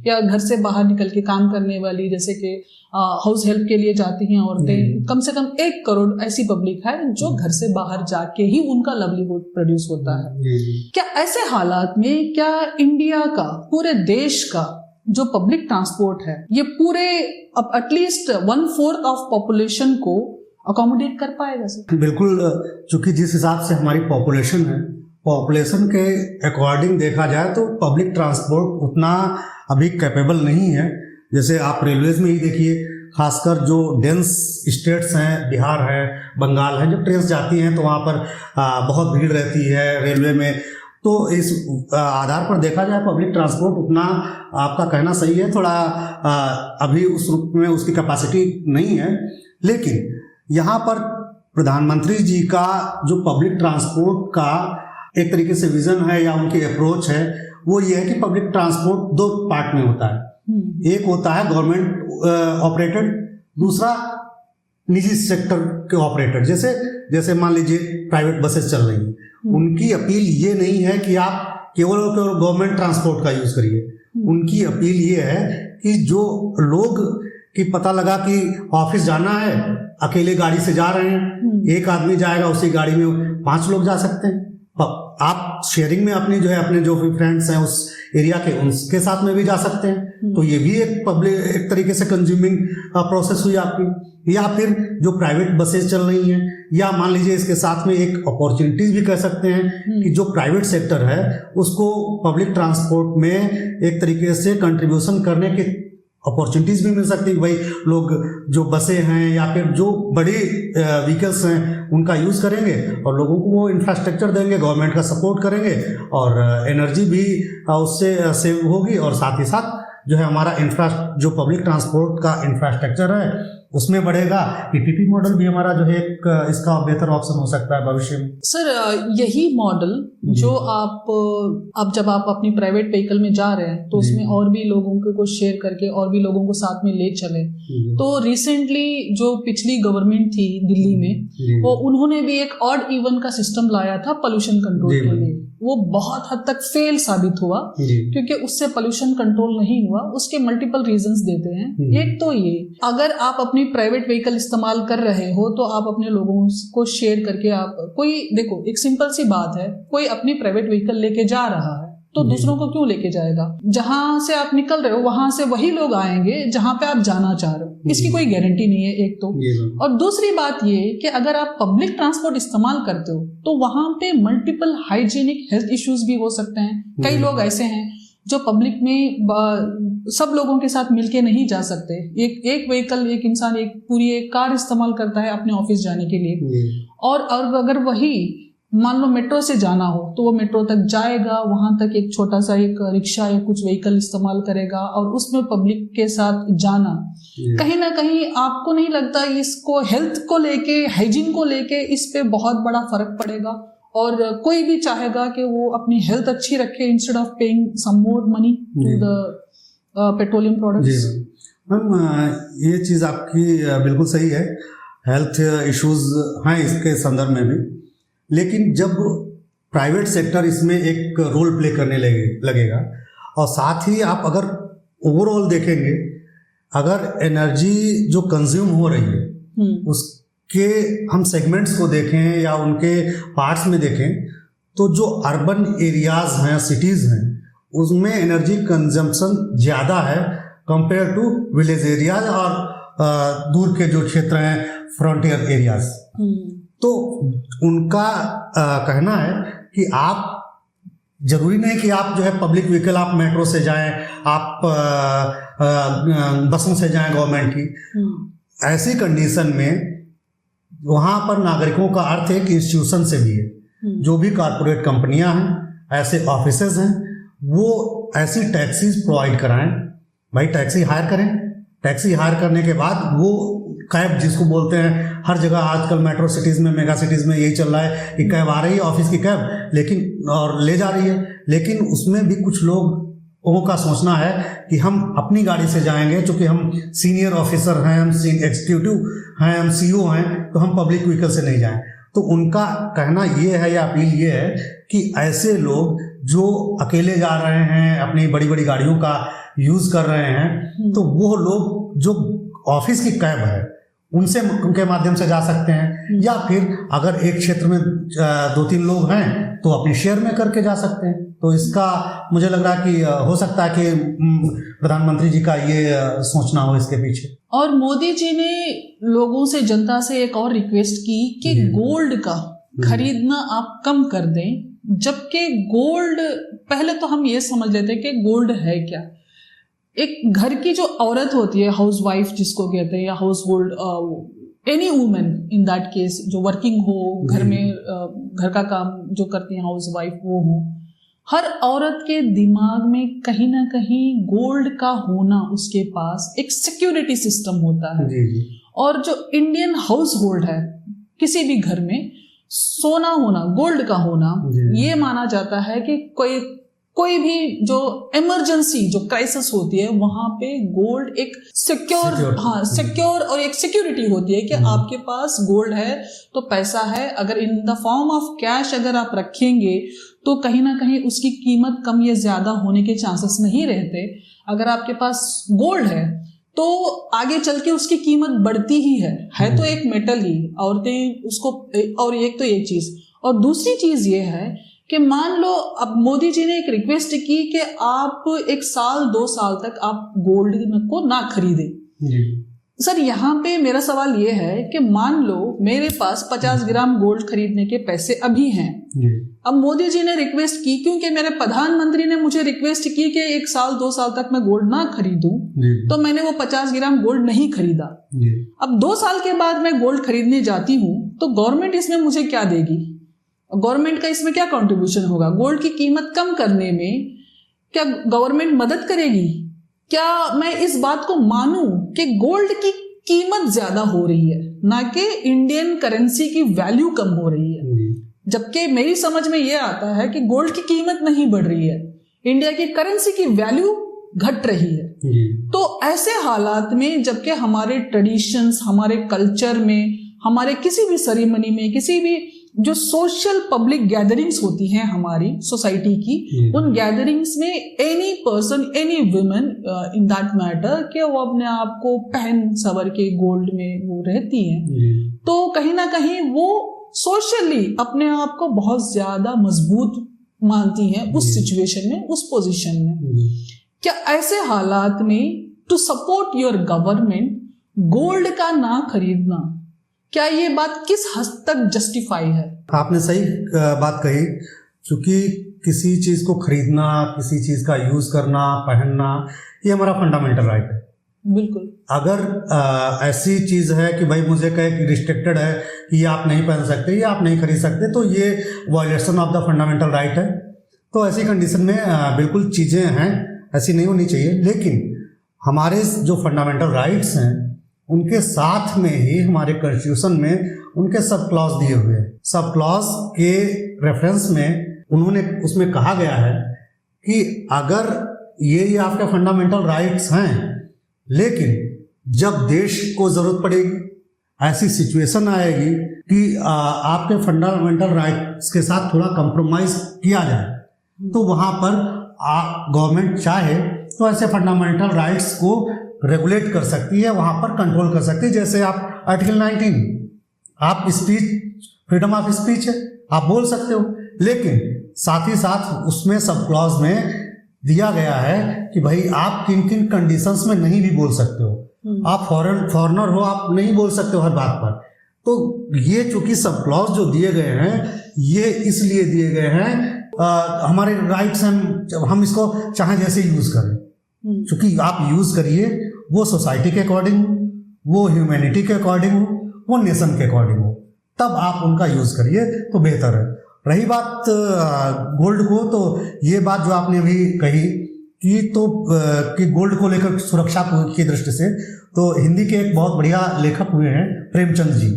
या घर से बाहर निकल के काम करने वाली, जैसे कि हाउस हेल्प के लिए जाती हैं औरतें। कम से कम 1 करोड़ ऐसी पब्लिक है जो घर से बाहर जाके ही उनका लिवलीहुड प्रोड्यूस होता है। क्या ऐसे हालात में क्या इंडिया का, पूरे देश का जो पब्लिक ट्रांसपोर्ट है, ये पूरे अब एटलीस्ट 1/4 ऑफ पॉपुलेशन को अकोमोडेट कर पाएगा सर? बिल्कुल, चूंकि जिस हिसाब से हमारी पॉपुलेशन है, पॉपुलेशन के अकॉर्डिंग देखा जाए तो पब्लिक ट्रांसपोर्ट उतना अभी कैपेबल नहीं है। जैसे आप रेलवेज में ही देखिए, खासकर जो डेंस स्टेट्स हैं, बिहार है, बंगाल है, जब ट्रेन जाती हैं तो वहाँ पर बहुत भीड़ रहती है रेलवे में। तो इस आधार पर देखा जाए पब्लिक ट्रांसपोर्ट उतना, आपका कहना सही है, थोड़ा अभी उस रूप में उसकी कैपेसिटी नहीं है। लेकिन यहाँ पर प्रधानमंत्री जी का जो पब्लिक ट्रांसपोर्ट का एक तरीके से विजन है या उनकी अप्रोच है, वो ये है कि पब्लिक ट्रांसपोर्ट 2 पार्ट में होता है। एक होता है गवर्नमेंट ऑपरेटेड, दूसरा निजी सेक्टर के ऑपरेटेड। जैसे मान लीजिए प्राइवेट बसेस चल रही हैं, उनकी अपील ये नहीं है कि आप केवल गवर्नमेंट ट्रांसपोर्ट का यूज करिए। उनकी अपील ये है कि जो लोग कि पता लगा कि ऑफिस जाना है, अकेले गाड़ी से जा रहे हैं, एक आदमी जाएगा, उसी गाड़ी में 5 लोग जा सकते हैं। आप शेयरिंग में अपनी जो है अपने जो भी फ्रेंड्स हैं उस एरिया के, उनके साथ में भी जा सकते हैं। तो ये भी एक तरीके से कंज्यूमिंग प्रोसेस हुई आपकी। या फिर जो प्राइवेट बसेस चल रही हैं, या मान लीजिए इसके साथ में एक अपॉर्चुनिटीज भी कह सकते हैं कि जो प्राइवेट सेक्टर है उसको पब्लिक ट्रांसपोर्ट में एक तरीके से कंट्रीब्यूशन करने के अपॉर्चुनिटीज भी मिल सकती है। भाई लोग जो बसें हैं या फिर जो बड़ी व्हीकल्स हैं उनका यूज़ करेंगे और लोगों को वो इंफ्रास्ट्रक्चर देंगे, गवर्नमेंट का सपोर्ट करेंगे और एनर्जी भी उससे सेव होगी और साथ ही साथ जो है हमारा जो पब्लिक ट्रांसपोर्ट का इंफ्रास्ट्रक्चर है उसमें बढ़ेगा। पीपीपी मॉडल भी हमारा जो है एक इसका बेहतर ऑप्शन हो सकता है भविष्य में। सर यही मॉडल जो आप जब आप अपनी प्राइवेट व्हीकल में जा रहे हैं तो उसमें और भी लोगों को शेयर करके और भी लोगों को साथ में ले चले। तो रिसेंटली जो पिछली गवर्नमेंट थी दिल्ली में वो उन्होंने भी एक ऑड इवन का सिस्टम लाया था पोल्यूशन कंट्रोल के लिए। वो बहुत हद तक फेल साबित हुआ क्योंकि उससे पोल्यूशन कंट्रोल नहीं हुआ। उसके मल्टीपल रीजंस देते हैं। एक तो ये, अगर आप अपनी प्राइवेट व्हीकल इस्तेमाल कर रहे हो तो आप अपने लोगों को शेयर करके आप देखो एक सिंपल सी बात है, कोई अपनी प्राइवेट व्हीकल लेके जा रहा है तो दूसरों को क्यों लेके जाएगा? जहां से आप निकल रहे हो वहां से वही लोग आएंगे जहां पे आप जाना चाह रहे हो। इसकी कोई गारंटी नहीं है एक तो। और दूसरी बात ये कि अगर आप पब्लिक ट्रांसपोर्ट इस्तेमाल करते हो तो वहां पे मल्टीपल हाइजीनिक हेल्थ इश्यूज भी हो सकते हैं। कई लोग ऐसे हैं जो पब्लिक में सब लोगों के साथ मिलके नहीं जा सकते। एक व्हीकल, एक इंसान एक कार इस्तेमाल करता है अपने ऑफिस जाने के लिए और अगर वही मान लो मेट्रो से जाना हो तो वो मेट्रो तक जाएगा, वहां तक एक छोटा सा एक रिक्शा या कुछ व्हीकल इस्तेमाल करेगा और उसमें पब्लिक के साथ जाना कहीं ना कहीं आपको नहीं लगता इसको हेल्थ को लेके, हाइजीन को लेके इस पे बहुत बड़ा फर्क पड़ेगा और कोई भी चाहेगा कि वो अपनी हेल्थ अच्छी रखे instead of paying some more money to the petroleum products. Ma'am ये चीज़ आपकी बिल्कुल सही है, हेल्थ इश्यूज हैं इसके संदर्भ में भी, लेकिन जब प्राइवेट सेक्टर इसमें एक रोल प्ले करने लगेगा और साथ ही आप अगर ओवरऑल देखेंगे, अगर एनर्जी जो कंज्यूम हो रही है उसके हम सेगमेंट्स को देखें या उनके पार्ट्स में देखें तो जो अर्बन एरियाज हैं, सिटीज़ हैं, उसमें एनर्जी कंजम्पशन ज़्यादा है कंपेयर टू विलेज एरियाज और दूर के जो क्षेत्र हैं फ्रंटियर एरियाज। तो उनका कहना है कि आप जरूरी नहीं कि आप जो है पब्लिक व्हीकल आप मेट्रो से जाएं, आप बसों से जाएं गवर्नमेंट की। ऐसी कंडीशन में वहां पर नागरिकों का अर्थ एक इंस्टीट्यूशन से भी है। जो भी कारपोरेट कंपनियां हैं, ऐसे ऑफिसेज हैं, वो ऐसी टैक्सीज प्रोवाइड कराएं। भाई टैक्सी हायर करें, टैक्सी हायर करने के बाद वो कैब जिसको बोलते हैं, हर जगह आजकल मेट्रो सिटीज़ में, मेगा सिटीज़ में यही चल रहा है कि कैब आ रही है, ऑफिस की कैब, लेकिन और ले जा रही है, लेकिन उसमें भी कुछ लोगों का सोचना है कि हम अपनी गाड़ी से जाएंगे, चूँकि हम सीनियर ऑफिसर हैं, हम एग्जीक्यूटिव हैं, हम सीईओ हैं, तो हम पब्लिक व्हीकल से नहीं जाएं। तो उनका कहना ये है या अपील ये है कि ऐसे लोग जो अकेले जा रहे हैं, अपनी बड़ी बड़ी गाड़ियों का यूज़ कर रहे हैं, तो वो लोग जो ऑफिस की कैब है उनके माध्यम से जा सकते हैं, या फिर अगर एक क्षेत्र में 2-3 लोग हैं तो अपनी शेयर में करके जा सकते हैं। तो इसका मुझे लग रहा है कि हो सकता है कि प्रधानमंत्री जी का ये सोचना हो इसके पीछे। और मोदी जी ने लोगों से, जनता से एक और रिक्वेस्ट की कि गोल्ड का खरीदना आप कम कर दें, जबकि गोल्ड, पहले तो हम ये समझ लेते हैं कि गोल्ड है क्या। एक घर की जो औरत होती है, हाउस वाइफ जिसको कहते हैं, या house hold, any women in that case, जो वर्किंग हो, घर में घर का काम जो करती है हाउस वाइफ, वो हो, हर औरत के दिमाग में कहीं ना कहीं गोल्ड का होना, उसके पास एक सिक्योरिटी सिस्टम होता है। और जो इंडियन हाउस होल्ड है, किसी भी घर में सोना होना, गोल्ड का होना, ये माना जाता है कि कोई भी जो इमरजेंसी, जो क्राइसिस होती है, वहां पे गोल्ड एक सिक्योर और एक सिक्योरिटी होती है कि आपके पास गोल्ड है तो पैसा है। अगर in the form of cash अगर आप रखेंगे तो कहीं ना कहीं उसकी कीमत कम या ज्यादा होने के चांसेस नहीं रहते। अगर आपके पास गोल्ड है तो आगे चल के उसकी कीमत बढ़ती ही है तो एक मेटल ही, औरतें उसको, और एक तो ये चीज, और दूसरी चीज ये है कि मान लो अब मोदी जी ने एक रिक्वेस्ट की कि आप 1 साल 2 साल तक आप गोल्ड को ना खरीदें। सर यहाँ पे मेरा सवाल ये है कि मान लो मेरे पास 50 ग्राम गोल्ड खरीदने के पैसे अभी हैं। अब मोदी जी ने रिक्वेस्ट की, क्योंकि मेरे प्रधानमंत्री ने मुझे रिक्वेस्ट की कि 1 साल 2 साल तक मैं गोल्ड ना खरीदूं, तो मैंने वो 50 ग्राम गोल्ड नहीं खरीदा। अब 2 साल के बाद मैं गोल्ड खरीदने जाती हूँ तो गवर्नमेंट इसमें मुझे क्या देगी? गवर्नमेंट का इसमें क्या कंट्रीब्यूशन होगा? गोल्ड की कीमत कम करने में क्या गवर्नमेंट मदद करेगी? क्या मैं इस बात को मानूं कि गोल्ड की कीमत ज्यादा हो रही है, ना कि इंडियन करेंसी की वैल्यू कम हो रही है? जबकि मेरी समझ में ये आता है कि गोल्ड की कीमत नहीं बढ़ रही है, इंडिया की करेंसी की वैल्यू घट रही है। तो ऐसे हालात में जबकि हमारे ट्रेडिशंस, हमारे कल्चर में, हमारे किसी भी सेरेमनी में, किसी भी जो सोशल पब्लिक गैदरिंग्स होती हैं हमारी सोसाइटी की, उन गैदरिंग्स में any person, any women in that matter कि वो अपने आप को पहन सवर के गोल्ड में वो रहती हैं, तो कहीं ना कहीं वो सोशली अपने आप को बहुत ज्यादा मजबूत मानती हैं उस सिचुएशन में, उस पोजीशन में। क्या ऐसे हालात में to support your government gold का ना खरीदना, क्या ये बात किस हद तक जस्टिफाई है? आपने सही बात कही, क्योंकि किसी चीज को खरीदना, किसी चीज का यूज करना, पहनना, ये हमारा फंडामेंटल राइट है। बिल्कुल। अगर ऐसी चीज है कि भाई मुझे कहे रिस्ट्रिक्टेड है कि ये आप नहीं पहन सकते, ये आप नहीं खरीद सकते, तो ये violation of the fundamental right है। तो ऐसी कंडीशन में बिल्कुल चीजें हैं, ऐसी नहीं होनी चाहिए। लेकिन हमारे जो फंडामेंटल राइट्स हैं उनके साथ में ही हमारे कॉन्स्टिट्यूशन में उनके सब क्लॉज दिए हुए हैं। सब क्लॉज के रेफरेंस में उन्होंने उसमें कहा गया है कि अगर ये आपके फंडामेंटल राइट्स हैं, लेकिन जब देश को जरूरत पड़ेगी, ऐसी सिचुएशन आएगी कि आपके फंडामेंटल राइट्स के साथ थोड़ा कंप्रोमाइज किया जाए, तो वहां पर गवर्नमेंट चाहे तो ऐसे फंडामेंटल राइट्स को रेगुलेट कर सकती है, वहां पर कंट्रोल कर सकती है। जैसे आप आर्टिकल 19, आप स्पीच, फ्रीडम ऑफ स्पीच है, आप बोल सकते हो, लेकिन साथ ही साथ उसमें सब क्लॉज में दिया गया है कि भाई आप किन किन कंडीशंस में नहीं भी बोल सकते हो। आप फॉरेनर हो, आप नहीं बोल सकते हो हर बात पर। तो ये चूंकि सब क्लॉज जो दिए गए हैं, ये इसलिए दिए गए हैं, हमारे राइट्स हम इसको चाहे जैसे यूज करें, क्योंकि आप यूज करिए वो सोसाइटी के अकॉर्डिंग, वो ह्यूमैनिटी के अकॉर्डिंग हो, वो नेशन के अकॉर्डिंग हो, तब आप उनका यूज करिए तो बेहतर है। रही बात गोल्ड को, तो ये बात जो आपने अभी कही कि गोल्ड को लेकर सुरक्षा की दृष्टि से, तो हिंदी के एक बहुत बढ़िया लेखक हुए हैं प्रेमचंद जी।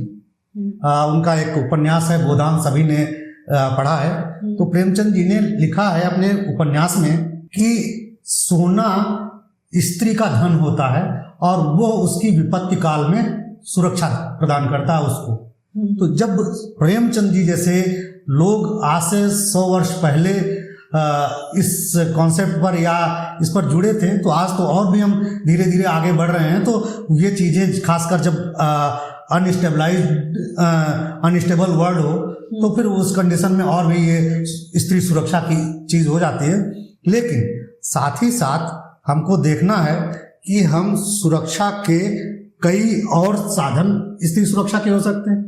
उनका एक उपन्यास है गोदान, सभी ने पढ़ा है। तो प्रेमचंद जी ने लिखा है अपने उपन्यास में कि सोना स्त्री का धन होता है और वो उसकी विपत्ति काल में सुरक्षा प्रदान करता है उसको। तो जब प्रेमचंद जी जैसे लोग आज से 100 वर्ष पहले इस कॉन्सेप्ट पर या इस पर जुड़े थे, तो आज तो और भी हम धीरे धीरे आगे बढ़ रहे हैं। तो ये चीजें खासकर जब अनस्टेबल वर्ल्ड हो, तो फिर उस कंडीशन में और भी ये स्त्री सुरक्षा की चीज हो जाती है। लेकिन साथ ही साथ हमको देखना है कि हम सुरक्षा के कई और साधन स्त्री सुरक्षा के हो सकते हैं।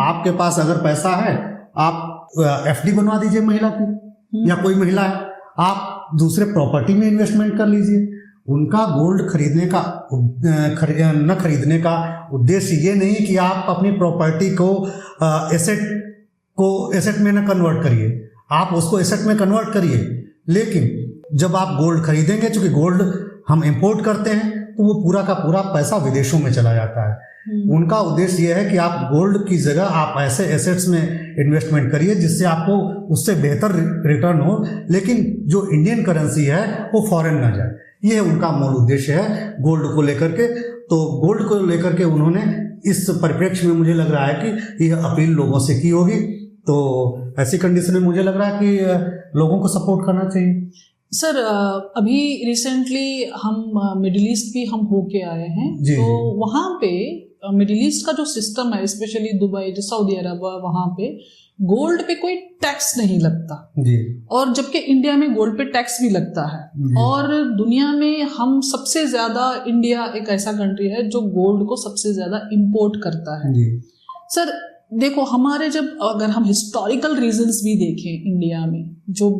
आपके पास अगर पैसा है, आप एफडी बनवा दीजिए महिला की, या कोई महिला है, आप दूसरे प्रॉपर्टी में इन्वेस्टमेंट कर लीजिए। उनका गोल्ड खरीदने का न खरीदने का उद्देश्य ये नहीं कि आप अपनी प्रॉपर्टी को एसेट में न कन्वर्ट करिए, आप उसको एसेट में कन्वर्ट करिए। लेकिन जब आप गोल्ड खरीदेंगे, चूंकि गोल्ड हम इंपोर्ट करते हैं, तो वो पूरा का पूरा पैसा विदेशों में चला जाता है। उनका उद्देश्य यह है कि आप गोल्ड की जगह आप ऐसे एसेट्स में इन्वेस्टमेंट करिए जिससे आपको उससे बेहतर रिटर्न हो, लेकिन जो इंडियन करेंसी है वो फॉरेन ना जाए। ये उनका मूल उद्देश्य है गोल्ड को लेकर के। तो गोल्ड को लेकर के उन्होंने इस परिप्रेक्ष्य में मुझे लग रहा है कि यह अपील लोगों से की होगी। तो ऐसी कंडीशन में मुझे लग रहा है कि लोगों को सपोर्ट करना चाहिए। सर, अभी रिसेंटली हम मिडिल ईस्ट भी हम होके आए हैं, तो वहाँ पे मिडिल ईस्ट का जो सिस्टम है, स्पेशली दुबई, जो सऊदी अरब, वहां पे गोल्ड पे कोई टैक्स नहीं लगता जी। और जबकि इंडिया में गोल्ड पे टैक्स भी लगता है। और दुनिया में हम सबसे ज्यादा, इंडिया एक ऐसा कंट्री है जो गोल्ड को सबसे ज्यादा इंपोर्ट करता है जी। सर देखो, हमारे जब अगर हम हिस्टोरिकल रीजंस भी देखें इंडिया में, जो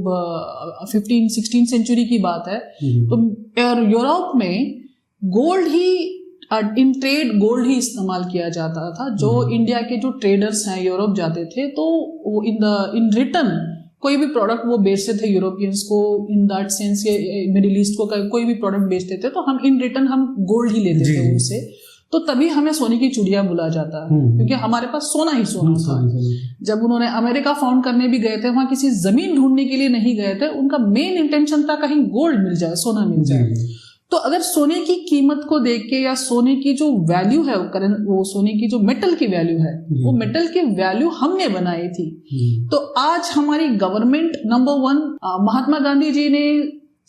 15-16 सेंचुरी की बात है, तो यूरोप में गोल्ड ही, इन ट्रेड गोल्ड ही इस्तेमाल किया जाता था। जो इंडिया के जो ट्रेडर्स हैं यूरोप जाते थे, तो वो इन रिटर्न कोई भी प्रोडक्ट वो बेचते थे यूरोपियंस को, इन दैट सेंस ये मिडिल ईस्ट को कोई भी प्रोडक्ट बेचते थे, तो हम इन रिटर्न हम गोल्ड ही लेते थे उनसे। तो तभी हमें सोने की चिड़िया बोला जाता है, क्योंकि हमारे पास सोना ही सोना था। जब उन्होंने अमेरिका फाउंड करने भी गए थे, वहां किसी जमीन ढूंढने के लिए नहीं गए थे, उनका मेन इंटेंशन था कहीं गोल्ड मिल जाए, सोना मिल जाए। तो अगर सोने की कीमत को देख के, या सोने की जो वैल्यू है, वो सोने की जो मेटल की वैल्यू है, वो मेटल की वैल्यू हमने बनाई थी। तो आज हमारी गवर्नमेंट, नंबर 1, महात्मा गांधी जी ने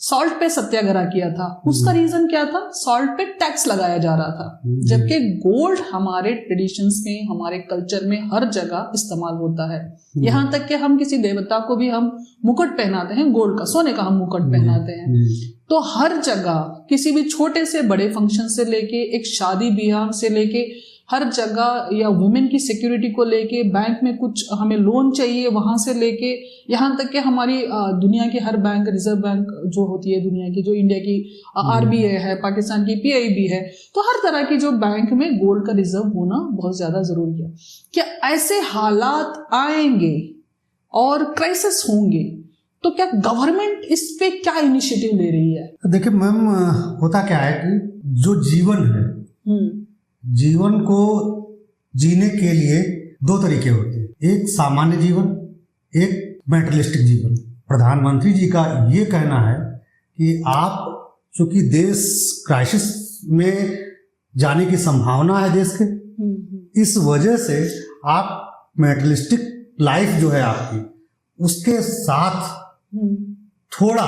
सॉल्ट पे सत्याग्रह किया था। उसका रीजन क्या था? सॉल्ट पे टैक्स लगाया जा रहा था, जबकि गोल्ड हमारे ट्रेडिशंस में, हमारे कल्चर में हर जगह इस्तेमाल होता है। यहाँ तक कि हम किसी देवता को भी हम मुकुट पहनाते हैं गोल्ड का, सोने का हम मुकुट पहनाते हैं। तो हर जगह, किसी भी छोटे से बड़े फंक्शन से लेके, एक शादी ब्याह से लेके, हर जगह, या वुमेन की सिक्योरिटी को लेके, बैंक में कुछ हमें लोन चाहिए वहां से लेके, यहाँ तक कि हमारी दुनिया की हर बैंक, रिजर्व बैंक जो होती है दुनिया की, जो इंडिया की RBI है, पाकिस्तान की PIB है, तो हर तरह की जो बैंक में गोल्ड का रिजर्व होना बहुत ज्यादा जरूरी है। क्या ऐसे हालात आएंगे और क्राइसिस होंगे, तो क्या गवर्नमेंट इस पे क्या इनिशिएटिव ले रही है? देखिए मैम, होता क्या है कि जो जीवन है, जीवन को जीने के लिए 2 तरीके होते हैं। एक सामान्य जीवन, एक मैटेरियलिस्टिक जीवन। प्रधानमंत्री जी का ये कहना है कि आप, चूंकि देश क्राइसिस में जाने की संभावना है देश के, इस वजह से आप मैटेरियलिस्टिक लाइफ जो है आपकी, उसके साथ थोड़ा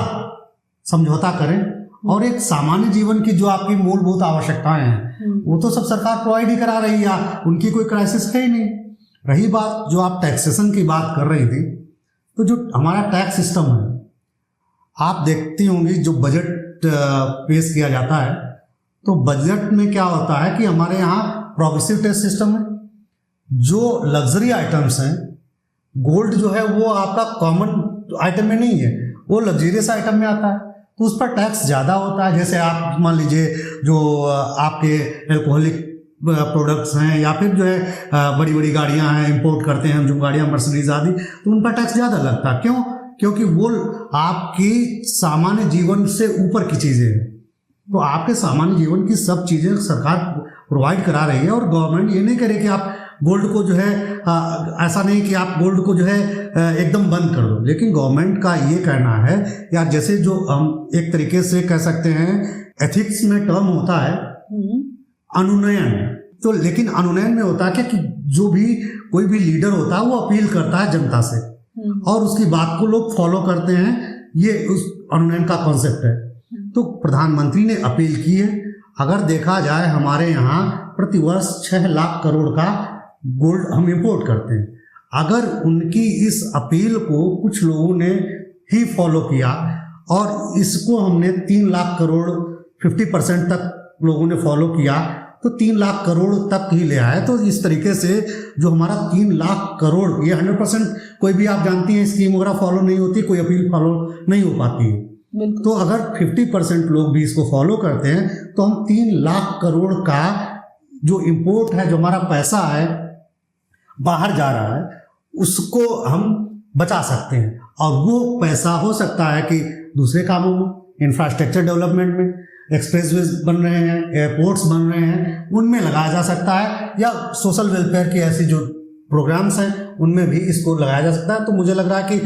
समझौता करें, और एक सामान्य जीवन की जो आपकी मूलभूत आवश्यकताएं हैं, वो तो सब सरकार प्रोवाइड ही करा रही है, उनकी कोई क्राइसिस है ही नहीं। रही बात जो आप टैक्सेशन की बात कर रही थी, तो जो हमारा टैक्स सिस्टम है, आप देखती होंगी जो बजट पेश किया जाता है, तो बजट में क्या होता है कि हमारे यहाँ प्रोग्रेसिव टैक्स सिस्टम है। जो लग्जरी आइटम्स हैं, गोल्ड जो है वो आपका कॉमन आइटम में नहीं है, वो लग्जरियस आइटम में आता है, तो उस पर टैक्स ज़्यादा होता है। जैसे आप मान लीजिए जो आपके एल्कोहलिक प्रोडक्ट्स हैं, या फिर जो है बड़ी बड़ी गाड़ियां हैं, इंपोर्ट करते हैं हम जो गाड़ियां, मर्सिडीज आदि, तो उन पर टैक्स ज़्यादा लगता है। क्यों? क्योंकि वो आपकी सामान्य जीवन से ऊपर की चीज़ें हैं। तो आपके सामान्य जीवन की सब चीज़ें सरकार प्रोवाइड करा रही है, और गवर्नमेंट ये नहीं करे कि आप गोल्ड को जो है ऐसा नहीं कि आप गोल्ड को जो है एकदम बंद कर दो। लेकिन गवर्नमेंट का ये कहना है, या जैसे जो हम एक तरीके से कह सकते हैं, एथिक्स में टर्म होता है अनुनयन। तो लेकिन अनुनयन में होता है कि जो भी कोई भी लीडर होता है वो अपील करता है जनता से, और उसकी बात को लोग फॉलो करते हैं, ये उस अनुनयन का कॉन्सेप्ट है। तो प्रधानमंत्री ने अपील की है। अगर देखा जाए, हमारे यहाँ प्रतिवर्ष 6 लाख करोड़ का गोल्ड हम इंपोर्ट करते हैं। अगर उनकी इस अपील को कुछ लोगों ने ही फॉलो किया, और इसको हमने 3 लाख करोड़ 50% तक लोगों ने फॉलो किया, तो 3 लाख करोड़ तक ही ले आए। तो इस तरीके से जो हमारा 3 लाख करोड़, ये 100% कोई भी, आप जानती हैं, स्कीम वगैरह फॉलो नहीं होती, कोई अपील फॉलो नहीं हो पाती है। तो अगर 50% लोग भी इसको फॉलो करते हैं, तो हम 3 लाख करोड़ का जो इंपोर्ट है, जो हमारा पैसा है बाहर जा रहा है, उसको हम बचा सकते हैं। और वो पैसा हो सकता है कि दूसरे कामों में, इंफ्रास्ट्रक्चर डेवलपमेंट में, एक्सप्रेसवेज बन रहे हैं, एयरपोर्ट्स बन रहे हैं, उनमें लगाया जा सकता है, या सोशल वेलफेयर की ऐसी जो प्रोग्राम्स हैं उनमें भी इसको लगाया जा सकता है। तो मुझे लग रहा है कि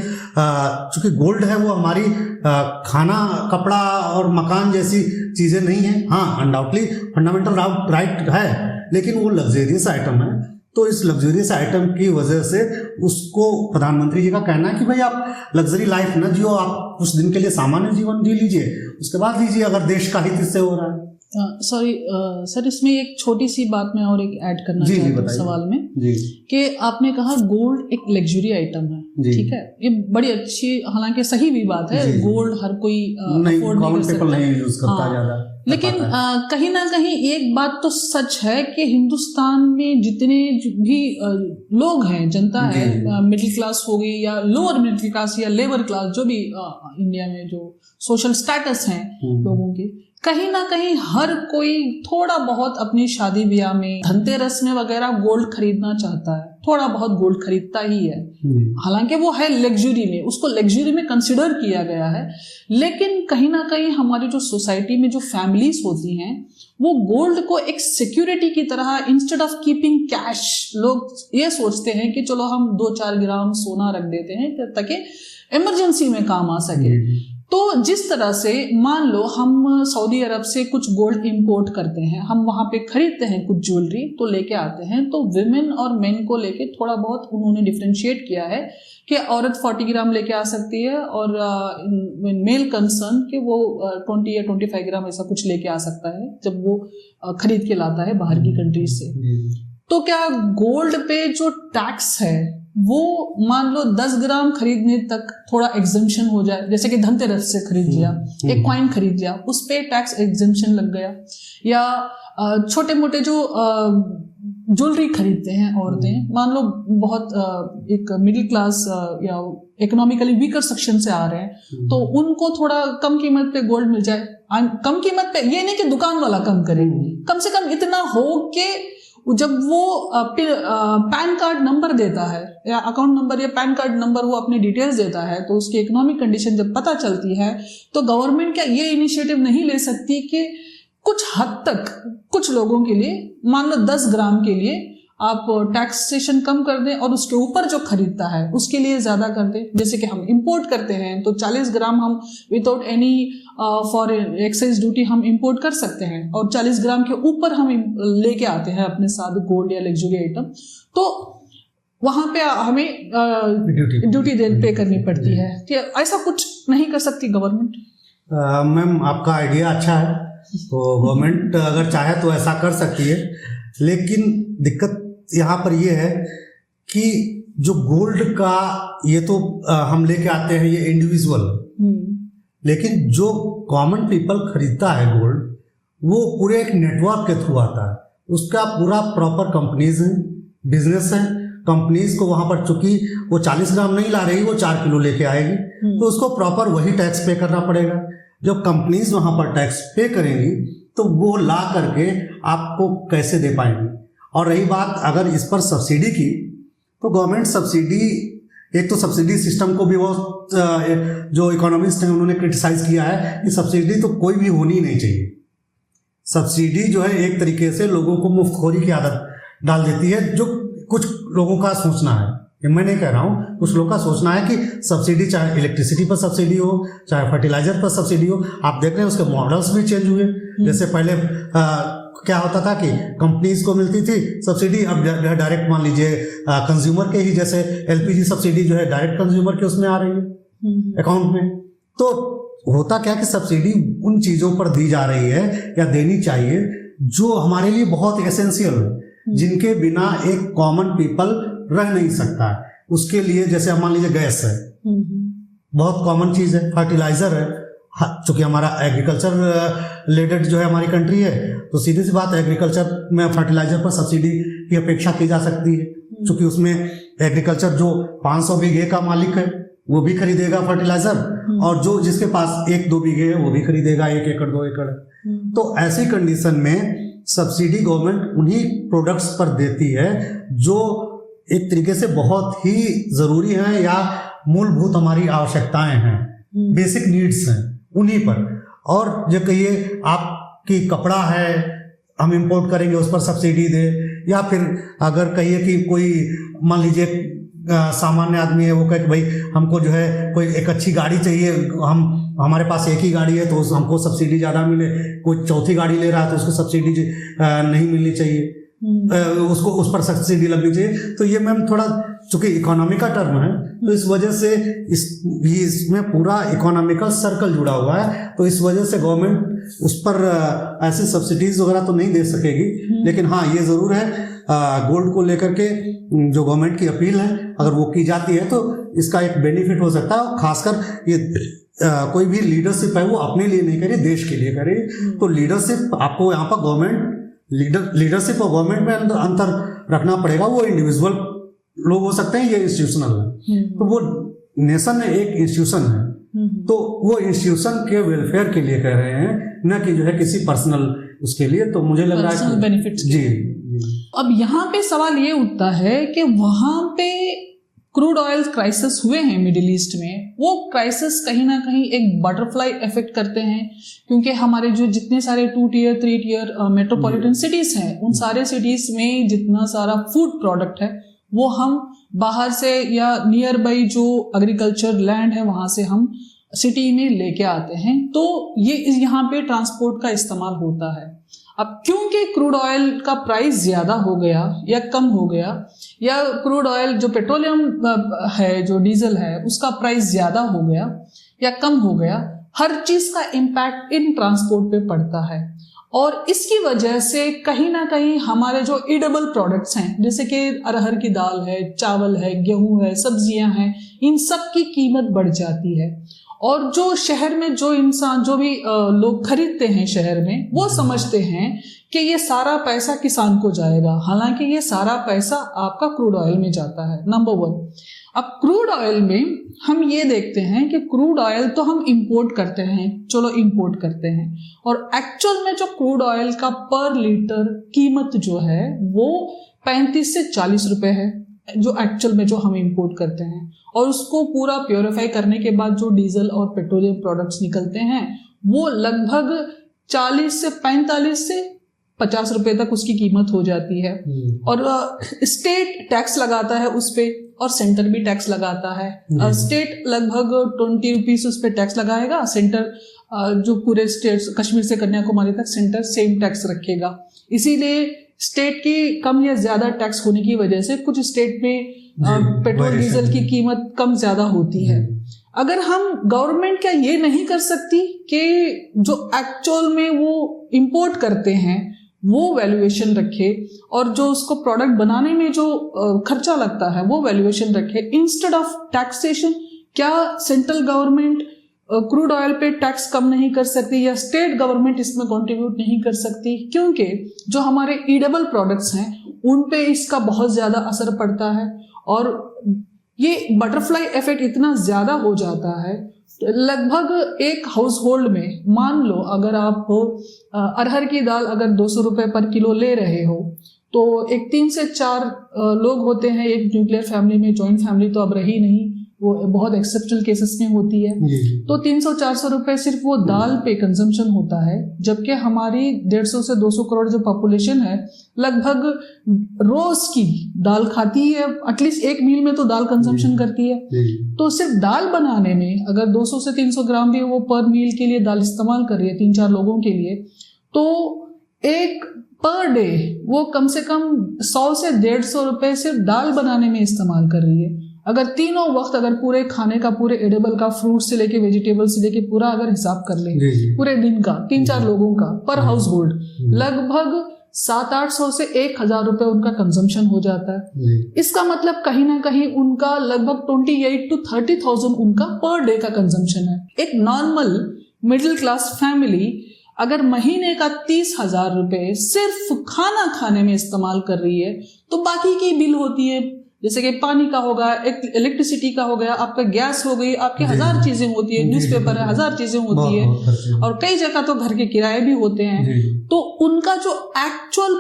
चूंकि गोल्ड है वो हमारी खाना, कपड़ा और मकान जैसी चीज़ें नहीं है। हाँ, अनडाउटली फंडामेंटल राइट है, लेकिन वो लग्जरियस आइटम है। तो इस लग्जरियस आइटम की वजह से उसको, प्रधानमंत्री जी का कहना है कि भाई आप लग्जरी लाइफ न जियो, आप कुछ दिन के लिए सामान्य जीवन जी लीजिए, उसके बाद लीजिए अगर देश का हित इससे हो रहा है। सॉरी सर, इसमें एक छोटी सी बात मैं और एक ऐड करना जी, चाहती हूँ बताइए। सवाल में जी कि आपने कहा गोल्ड एक लग्जरी आइटम है, जी। ठीक है, ये बड़ी अच्छी, हालांकि सही भी बात है, जी, जी। गोल्ड हर कोई नहीं, अफोर्ड नहीं कॉमन कर पीपल सकता। नहीं यूज करता हाँ, ज्यादा, लेकिन पाता है। कहीं ना कहीं एक बात तो सच है कि हिंदुस्तान में जितने भी लोग हैं, जनता है, जी। मिडिल क्लास हो गई या लोअर मिडिल क्लास या लेबर क्लास, जो भी इंडिया में जो सोशल स्टेटस हैं लोगों के, कहीं ना कहीं हर कोई थोड़ा बहुत अपनी शादी ब्याह में, धनतेरस में वगैरह गोल्ड खरीदना चाहता है, थोड़ा बहुत गोल्ड खरीदता ही है। हालांकि वो है लग्जरी में, उसको लग्जरी में कंसिडर किया गया है, लेकिन कहीं ना कहीं हमारी जो सोसाइटी में जो फैमिलीज होती हैं वो गोल्ड को एक सिक्योरिटी की तरह, इंस्टेड ऑफ कीपिंग कैश, लोग ये सोचते हैं कि चलो हम 2-4 ग्राम सोना रख देते हैं ताकि इमरजेंसी में काम आ सके। तो जिस तरह से मान लो हम सऊदी अरब से कुछ गोल्ड इंपोर्ट करते हैं, हम वहां पे खरीदते हैं कुछ ज्वेलरी, तो लेके आते हैं, तो विमेन और मेन को लेके थोड़ा बहुत उन्होंने डिफरेंशिएट किया है कि औरत 40 ग्राम लेके आ सकती है और मेल कंसर्न कि वो 20 या 25 ग्राम ऐसा कुछ लेके आ सकता है जब वो खरीद के लाता है बाहर की कंट्री से। तो क्या गोल्ड पे जो टैक्स है वो मान लो 10 ग्राम खरीदने तक थोड़ा एग्जम्पशन हो जाए, जैसे कि धनतेरस से खरीद लिया, एक कॉइन खरीद लिया, उस पे टैक्स एग्जम्पशन लग गया, या छोटे मोटे जो ज्वेलरी खरीदते हैं औरतें, मान लो बहुत एक मिडिल क्लास या इकोनॉमिकली वीकर सेक्शन से आ रहे हैं, तो उनको थोड़ा कम कीमत पे गोल्ड मिल जाए। कम कीमत पे ये नहीं कि दुकान वाला कम करे, कम से कम इतना हो कि जब वो पैन कार्ड नंबर देता है या अकाउंट नंबर या पैन कार्ड नंबर वो अपने डिटेल्स देता है, तो उसकी इकोनॉमिक कंडीशन जब पता चलती है, तो गवर्नमेंट क्या ये इनिशिएटिव नहीं ले सकती कि कुछ हद तक कुछ लोगों के लिए, मान लो 10 ग्राम के लिए आप टैक्सेशन कम कर दें और उसके ऊपर जो खरीदता है उसके लिए ज्यादा कर दें। जैसे कि हम इंपोर्ट करते हैं तो 40 ग्राम हम without any foreign excise duty हम इंपोर्ट कर सकते हैं, और 40 ग्राम के ऊपर हम लेके आते हैं अपने साथ गोल्ड या लग्जरी आइटम, तो वहां पे हमें ड्यूटी पे करनी पड़ती है। ऐसा कुछ नहीं कर सकती गवर्नमेंट? मैम, आपका आइडिया अच्छा है, तो गवर्नमेंट अगर चाहे तो ऐसा कर सकती है, लेकिन दिक्कत यहाँ पर यह है कि जो गोल्ड का ये तो हम लेके आते हैं, ये इंडिविजुअल, लेकिन जो कॉमन पीपल खरीदता है गोल्ड, वो पूरे एक नेटवर्क के थ्रू आता है। उसका पूरा प्रॉपर कंपनीज है, बिजनेस है, कंपनीज को वहां पर चूंकि वो 40 ग्राम नहीं ला रही, वो 4 किलो लेके आएगी, तो उसको प्रॉपर वही टैक्स पे करना पड़ेगा। जब कंपनीज वहां पर टैक्स पे करेंगी तो वो ला करके आपको कैसे दे पाएंगी। और रही बात अगर इस पर सब्सिडी की, तो गवर्नमेंट सब्सिडी, एक तो सब्सिडी सिस्टम को भी वो जो इकोनॉमिस्ट हैं उन्होंने क्रिटिसाइज किया है कि सब्सिडी तो कोई भी होनी ही नहीं चाहिए। सब्सिडी जो है एक तरीके से लोगों को मुफ्तखोरी की आदत डाल देती है, जो कुछ लोगों का सोचना है, ये मैं नहीं कह रहा हूँ, कुछ लोगों का सोचना है कि सब्सिडी, चाहे इलेक्ट्रिसिटी पर सब्सिडी हो, चाहे फर्टिलाइजर पर सब्सिडी हो, आप देख रहे हैं उसके मॉडल्स भी चेंज हुए। जैसे पहले क्या होता था कि कंपनीज को मिलती थी सब्सिडी, अब डायरेक्ट मान लीजिए कंज्यूमर के ही, जैसे एलपीजी सब्सिडी जो है डायरेक्ट कंज्यूमर के उसमें आ रही है अकाउंट में। तो होता क्या कि सब्सिडी उन चीजों पर दी जा रही है या देनी चाहिए जो हमारे लिए बहुत एसेंशियल है, जिनके बिना एक कॉमन पीपल रह नहीं सकता है। उसके लिए जैसे मान लीजिए गैस है, बहुत कॉमन चीज है, फर्टिलाइजर है, चूंकि हमारा एग्रीकल्चर रिलेटेड जो है हमारी कंट्री है, तो सीधी सी बात एग्रीकल्चर में फर्टिलाइजर पर सब्सिडी की अपेक्षा की जा सकती है, चूंकि उसमें एग्रीकल्चर जो 500 बीघे का मालिक है वो भी खरीदेगा फर्टिलाइजर, और जो जिसके पास 1-2 बीघे है वो भी खरीदेगा 1 एकड़ 2 एकड़। तो ऐसी कंडीशन में सब्सिडी गवर्नमेंट उन्हीं प्रोडक्ट्स पर देती है जो एक तरीके से बहुत ही जरूरी है या मूलभूत हमारी आवश्यकताएं हैं, बेसिक नीड्स हैं, उन्हीं पर। और जो कहिए आपकी कपड़ा है हम इंपोर्ट करेंगे उस पर सब्सिडी दे, या फिर अगर कहिए कि कोई मान लीजिए सामान्य आदमी है, वो कहे कि भाई हमको जो है कोई एक अच्छी गाड़ी चाहिए, हमारे पास एक ही गाड़ी है तो हमको सब्सिडी ज़्यादा मिले, कोई चौथी गाड़ी ले रहा है तो उसको सब्सिडी नहीं मिलनी चाहिए, उसको उस पर सब्सिडी लगनी चाहिए। तो ये मैम थोड़ा चूंकि इकोनॉमी का टर्म है, तो इस वजह से इसमें पूरा इकोनॉमिकल सर्कल जुड़ा हुआ है, तो इस वजह से गवर्नमेंट उस पर ऐसे सब्सिडीज वगैरह तो नहीं दे सकेगी, लेकिन हाँ ये ज़रूर है गोल्ड को लेकर के जो गवर्नमेंट की अपील है अगर वो की जाती है तो इसका एक बेनिफिट हो सकता है। खासकर ये कोई भी लीडरशिप है वो अपने लिए नहीं करे, देश के लिए करे। तो लीडरशिप आपको यहाँ पर गवर्नमेंट लीडरशिप और गवर्नमेंट में अंतर रखना पड़ेगा। वो इंडिविजुअल लोग हो सकते हैं, ये इंस्टीट्यूशनल है। तो वो नेशन एक इंस्टीट्यूशन है, तो वो इंस्टीट्यूशन के वेलफेयर के लिए कह रहे हैं, न कि जो है किसी पर्सनल उसके लिए। तो मुझे लग रहा है बेनिफिट्स जी। अब यहाँ पे सवाल ये उठता है कि वहां पे क्रूड ऑयल क्राइसिस हुए हैं मिडिल ईस्ट में, वो क्राइसिस कहीं ना कहीं एक बटरफ्लाई इफेक्ट करते हैं, क्योंकि हमारे जो जितने सारे 2 टियर 3 टियर मेट्रोपॉलिटन सिटीज हैं, उन सारे सिटीज में जितना सारा फूड प्रोडक्ट है वो हम बाहर से या नियर बाई जो एग्रीकल्चर लैंड है वहां से हम सिटी में लेके आते हैं। तो ये यहाँ पे ट्रांसपोर्ट का इस्तेमाल होता है। अब क्योंकि क्रूड ऑयल का प्राइस ज्यादा हो गया या कम हो गया, या क्रूड ऑयल जो पेट्रोलियम है जो डीजल है उसका प्राइस ज्यादा हो गया या कम हो गया, हर चीज का इम्पैक्ट इन ट्रांसपोर्ट पे पड़ता है। और इसकी वजह से कहीं ना कहीं हमारे जो ईडेबल प्रोडक्ट्स हैं, जैसे कि अरहर की दाल है, चावल है, गेहूं है, सब्जियां हैं, इन सब की कीमत बढ़ जाती है। और जो शहर में जो इंसान जो भी लोग खरीदते हैं शहर में, वो समझते हैं कि ये सारा पैसा किसान को जाएगा, हालांकि ये सारा पैसा आपका क्रूड ऑयल में जाता है, नंबर 1। अब क्रूड ऑयल में हम ये देखते हैं कि क्रूड ऑयल तो हम इंपोर्ट करते हैं, चलो इंपोर्ट करते हैं, और एक्चुअल में जो क्रूड ऑयल का पर लीटर कीमत जो है वो 35 से 40 रुपए है, जो एक्चुअल में जो हम इंपोर्ट करते हैं। और उसको पूरा प्योरीफाई करने के बाद जो डीजल और पेट्रोलियम प्रोडक्ट्स निकलते हैं वो लगभग 40 से 45 से 50 रुपए तक उसकी कीमत हो जाती है। और स्टेट टैक्स लगाता है उस पे, और सेंटर भी टैक्स लगाता है। स्टेट लगभग 20 रुपीज उस पे टैक्स लगाएगा, सेंटर जो पूरे स्टेट कश्मीर से कन्याकुमारी तक सेंटर सेम टैक्स रखेगा। इसीलिए स्टेट की कम या ज्यादा टैक्स होने की वजह से कुछ स्टेट में पेट्रोल डीजल की कीमत कम ज्यादा होती है। अगर हम गवर्नमेंट क्या ये नहीं कर सकती कि जो एक्चुअल में वो इंपोर्ट करते हैं वो वैल्यूएशन रखे, और जो उसको प्रोडक्ट बनाने में जो खर्चा लगता है वो वैल्यूएशन रखे इंस्टेड ऑफ टैक्सेशन? क्या सेंट्रल गवर्नमेंट क्रूड ऑयल पे टैक्स कम नहीं कर सकती, या स्टेट गवर्नमेंट इसमें कंट्रीब्यूट नहीं कर सकती? क्योंकि जो हमारे ईडेबल प्रोडक्ट्स हैं उन पे इसका बहुत ज्यादा असर पड़ता है, और ये बटरफ्लाई इफेक्ट इतना ज्यादा हो जाता है। लगभग एक हाउस होल्ड में मान लो अगर आप अरहर की दाल अगर 200 रुपए पर किलो ले रहे हो, तो एक 3 से 4 लोग होते हैं एक न्यूक्लियर फैमिली में। जॉइंट फैमिली तो अब रही नहीं, वो बहुत एक्सेप्शनल केसेस में होती है। तो 300-400 रुपए सिर्फ वो दाल पे कंजम्पशन होता है, जबकि हमारी 150 से 200 करोड़ जो पॉपुलेशन है लगभग रोज की दाल खाती है, एटलीस्ट एक मील में तो दाल कंजम्पशन करती है। तो सिर्फ दाल बनाने में अगर 200 से 300 ग्राम भी वो पर मील के लिए दाल इस्तेमाल कर रही है 3-4 लोगों के लिए, तो एक पर डे वो कम से कम 100 से 150 रुपए सिर्फ दाल बनाने में इस्तेमाल कर रही है। अगर तीनों वक्त अगर पूरे खाने का, पूरे एडेबल का, फ्रूट से लेके वेजिटेबल से लेके पूरा अगर हिसाब कर ले पूरे दिन का 3-4 लोगों का पर हाउस होल्ड, लगभग 700-800 से 1000 रुपए उनका कंजम्पशन हो जाता है। इसका मतलब कहीं ना कहीं उनका लगभग 28 to 30,000 उनका पर डे का कंजम्पशन है। एक नॉर्मल मिडिल क्लास फैमिली अगर महीने का 30,000 रुपए सिर्फ खाना खाने में इस्तेमाल कर रही है, तो बाकी की बिल होती है, जैसे कि पानी का होगा, इलेक्ट्रिसिटी का हो गया, आपका गैस हो गई, आपके 1000 चीजें होती है, न्यूज़पेपर है, 1000 चीजें होती है, और कई जगह तो घर के किराए भी होते हैं। तो उनका जो एक्चुअल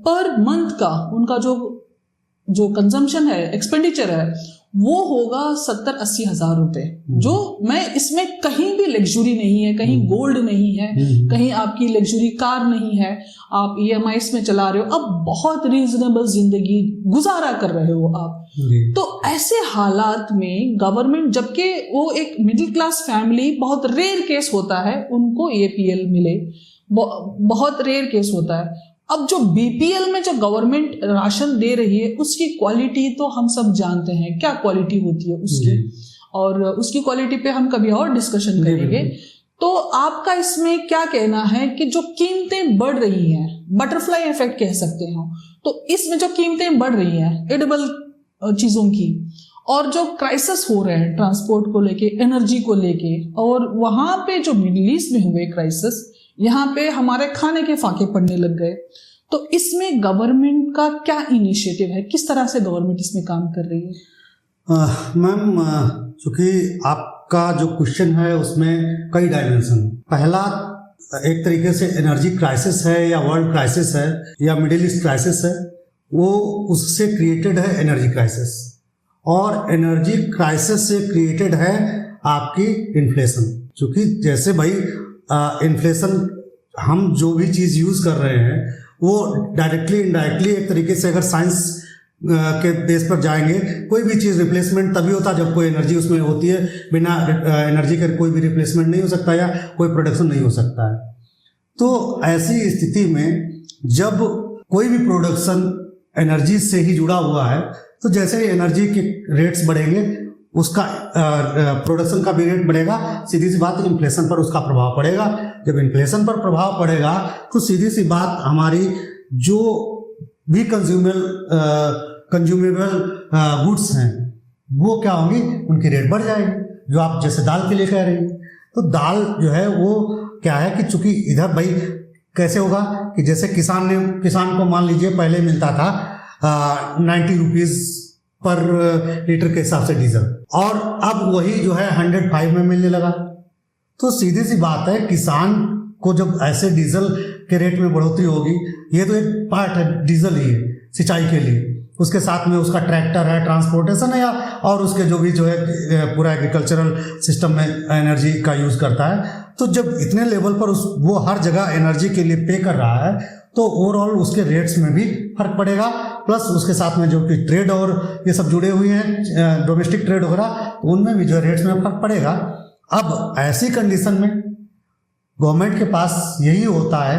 पर मंथ का उनका जो कंजम्पशन है, एक्सपेंडिचर है, वो होगा 70-80 हजार रुपए। जो मैं इसमें कहीं भी लग्जरी नहीं है, कहीं गोल्ड नहीं है, कहीं आपकी लग्जरी कार नहीं है, आप EMIs में चला रहे हो, अब बहुत रीजनेबल जिंदगी गुजारा कर रहे हो आप। तो ऐसे हालात में गवर्नमेंट, जबकि वो एक मिडिल क्लास फैमिली, बहुत रेयर केस होता है उनको APL मिले, बहुत रेयर केस होता है। अब जो BPL में जो गवर्नमेंट राशन दे रही है उसकी क्वालिटी तो हम सब जानते हैं क्या क्वालिटी होती है उसकी, और उसकी क्वालिटी पे हम कभी और डिस्कशन करेंगे। तो आपका इसमें क्या कहना है कि जो कीमतें बढ़ रही हैं, बटरफ्लाई इफेक्ट कह सकते हो, तो इसमें जो कीमतें बढ़ रही हैं एडिबल चीजों की, और जो क्राइसिस हो रहे हैं ट्रांसपोर्ट को लेके, एनर्जी को लेके, और वहां पे जो मिडिल ईस्ट में हुए क्राइसिस, यहाँ पे हमारे खाने के फाके पड़ने लग गए, तो इसमें गवर्नमेंट का क्या इनिशिएटिव है, किस तरह से गवर्नमेंट इसमें काम कर रही है? मैम, चूंकि आपका जो क्वेश्चन है उसमें कई डायमेंशन, पहला एक तरीके से एनर्जी क्राइसिस है या वर्ल्ड क्राइसिस है या मिडिल ईस्ट क्राइसिस है, वो उससे क्रिएटेड है एनर्जी क्राइसिस, और एनर्जी क्राइसिस से क्रिएटेड है आपकी इन्फ्लेशन। क्योंकि जैसे भाई इन्फ्लेशन, हम जो भी चीज़ यूज़ कर रहे हैं वो डायरेक्टली इनडायरेक्टली एक तरीके से अगर साइंस के बेस पर जाएंगे, कोई भी चीज़ रिप्लेसमेंट तभी होता है जब कोई एनर्जी उसमें होती है, बिना एनर्जी के कोई भी रिप्लेसमेंट नहीं हो सकता या कोई प्रोडक्शन नहीं हो सकता है। तो ऐसी स्थिति में जब कोई भी प्रोडक्शन एनर्जी से ही जुड़ा हुआ है, तो जैसे ही एनर्जी के रेट्स बढ़ेंगे उसका प्रोडक्शन का भी रेट बढ़ेगा, सीधी सी बात इन्फ्लेशन पर उसका प्रभाव पड़ेगा। जब इन्फ्लेशन पर प्रभाव पड़ेगा तो सीधी सी बात हमारी जो भी कंज्यूमेबल गुड्स हैं वो क्या होंगी, उनकी रेट बढ़ जाएगी। जो आप जैसे दाल के लिए कह रही हैं, तो दाल जो है वो क्या है कि चूंकि इधर भाई कैसे होगा कि जैसे किसान को मान लीजिए पहले मिलता था 90 रुपीज़ पर लीटर के हिसाब से डीजल, और अब वही जो है 105 में मिलने लगा। तो सीधी सी बात है, किसान को जब ऐसे डीजल के रेट में बढ़ोतरी होगी, ये तो एक पार्ट है, डीजल ही है सिंचाई के लिए, उसके साथ में उसका ट्रैक्टर है, ट्रांसपोर्टेशन है, या और उसके जो भी जो है पूरा एग्रीकल्चरल सिस्टम में एनर्जी का यूज़ करता है। तो जब इतने लेवल पर वो हर जगह एनर्जी के लिए पे कर रहा है, तो ओवरऑल उसके रेट्स में भी फर्क पड़ेगा। प्लस उसके साथ में जो कि ट्रेड और ये सब जुड़े हुए हैं, डोमेस्टिक ट्रेड वगैरह, तो उनमें भी जो है रेट्स में फर्क पड़ेगा। अब ऐसी कंडीशन में गवर्नमेंट के पास यही होता है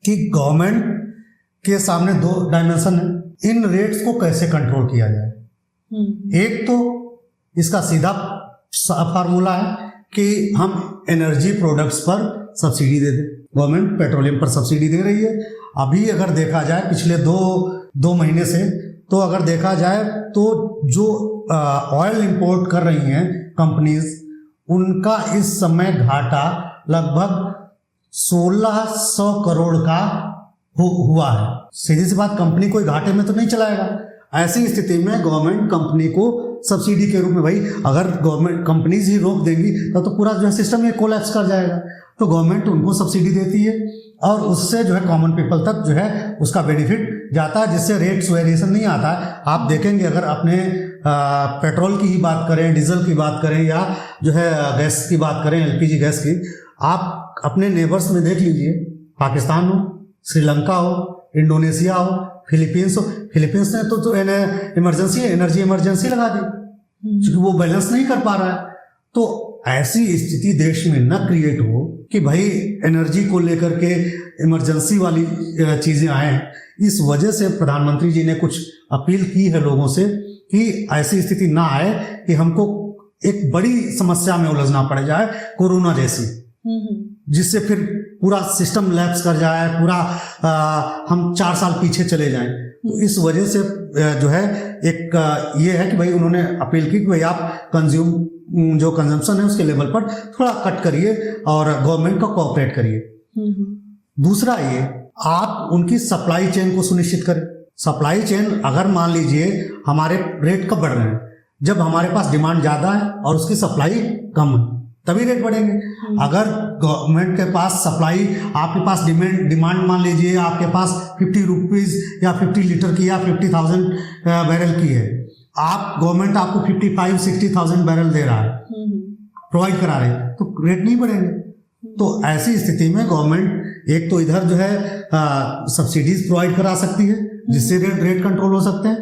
कि गवर्नमेंट के सामने दो डायमेंशन है, इन रेट्स को कैसे कंट्रोल किया जाए। एक तो इसका सीधा फार्मूला है कि हम एनर्जी प्रोडक्ट्स पर सब्सिडी दे दें। गवर्नमेंट पेट्रोलियम पर सब्सिडी दे रही है। अभी अगर देखा जाए पिछले दो महीने से, तो अगर देखा जाए तो जो ऑयल इंपोर्ट कर रही हैं कंपनीज, उनका इस समय घाटा लगभग 1600 करोड़ का हुआ है। सीधी सी बात, कंपनी कोई घाटे में तो नहीं चलाएगा। ऐसी स्थिति में गवर्नमेंट कंपनी को सब्सिडी के रूप में, भाई अगर गवर्नमेंट कंपनीज ही रोक देंगी तो पूरा जो है सिस्टम ये कोलैप्स कर जाएगा। तो गवर्नमेंट उनको सब्सिडी देती है और उससे जो है कॉमन पीपल तक जो है उसका बेनिफिट जाता है, जिससे रेट्स वेरिएशन नहीं आता है। आप देखेंगे अगर अपने पेट्रोल की ही बात करें, डीजल की बात करें, या जो है गैस की बात करें, एलपीजी गैस की, आप अपने नेबर्स में देख लीजिए, पाकिस्तान हो, श्रीलंका हो, इंडोनेशिया हो, फिलीपींस हो। फिलीपींस ने तो एनर्जी इमरजेंसी लगा दी क्योंकि वो बैलेंस नहीं कर पा रहा है। तो ऐसी स्थिति देश में न क्रिएट हो कि भाई एनर्जी को लेकर के इमरजेंसी वाली चीजें आए। इस वजह से प्रधानमंत्री जी ने कुछ अपील की है लोगों से कि ऐसी स्थिति ना आए कि हमको एक बड़ी समस्या में उलझना पड़ जाए, कोरोना जैसी, जिससे फिर पूरा सिस्टम लैप्स कर जाए, पूरा हम 4 साल पीछे चले जाएं। तो इस वजह से जो है एक ये है कि भाई उन्होंने अपील की कि भाई आप जो कंजम्पशन है उसके लेवल पर थोड़ा कट करिए और गवर्नमेंट को कोऑपरेट करिए। दूसरा ये, आप उनकी सप्लाई चेन को सुनिश्चित करें। सप्लाई चेन, अगर मान लीजिए हमारे रेट कब बढ़ रहे हैं, जब हमारे पास डिमांड ज्यादा है और उसकी सप्लाई कम है, तभी रेट बढ़ेंगे। अगर गवर्नमेंट के पास सप्लाई, आपके पास डिमांड मान लीजिए आपके पास 50 रुपीज या 50 लीटर की या 50,000 बैरल की है, गवर्नमेंट आपको 55-60,000 बैरल दे रहा है, प्रोवाइड करा रहे हैं, तो रेट नहीं बढ़ेंगे। तो ऐसी स्थिति में गवर्नमेंट एक तो इधर जो है सब्सिडीज प्रोवाइड करा सकती है, जिससे रेट कंट्रोल हो सकते हैं।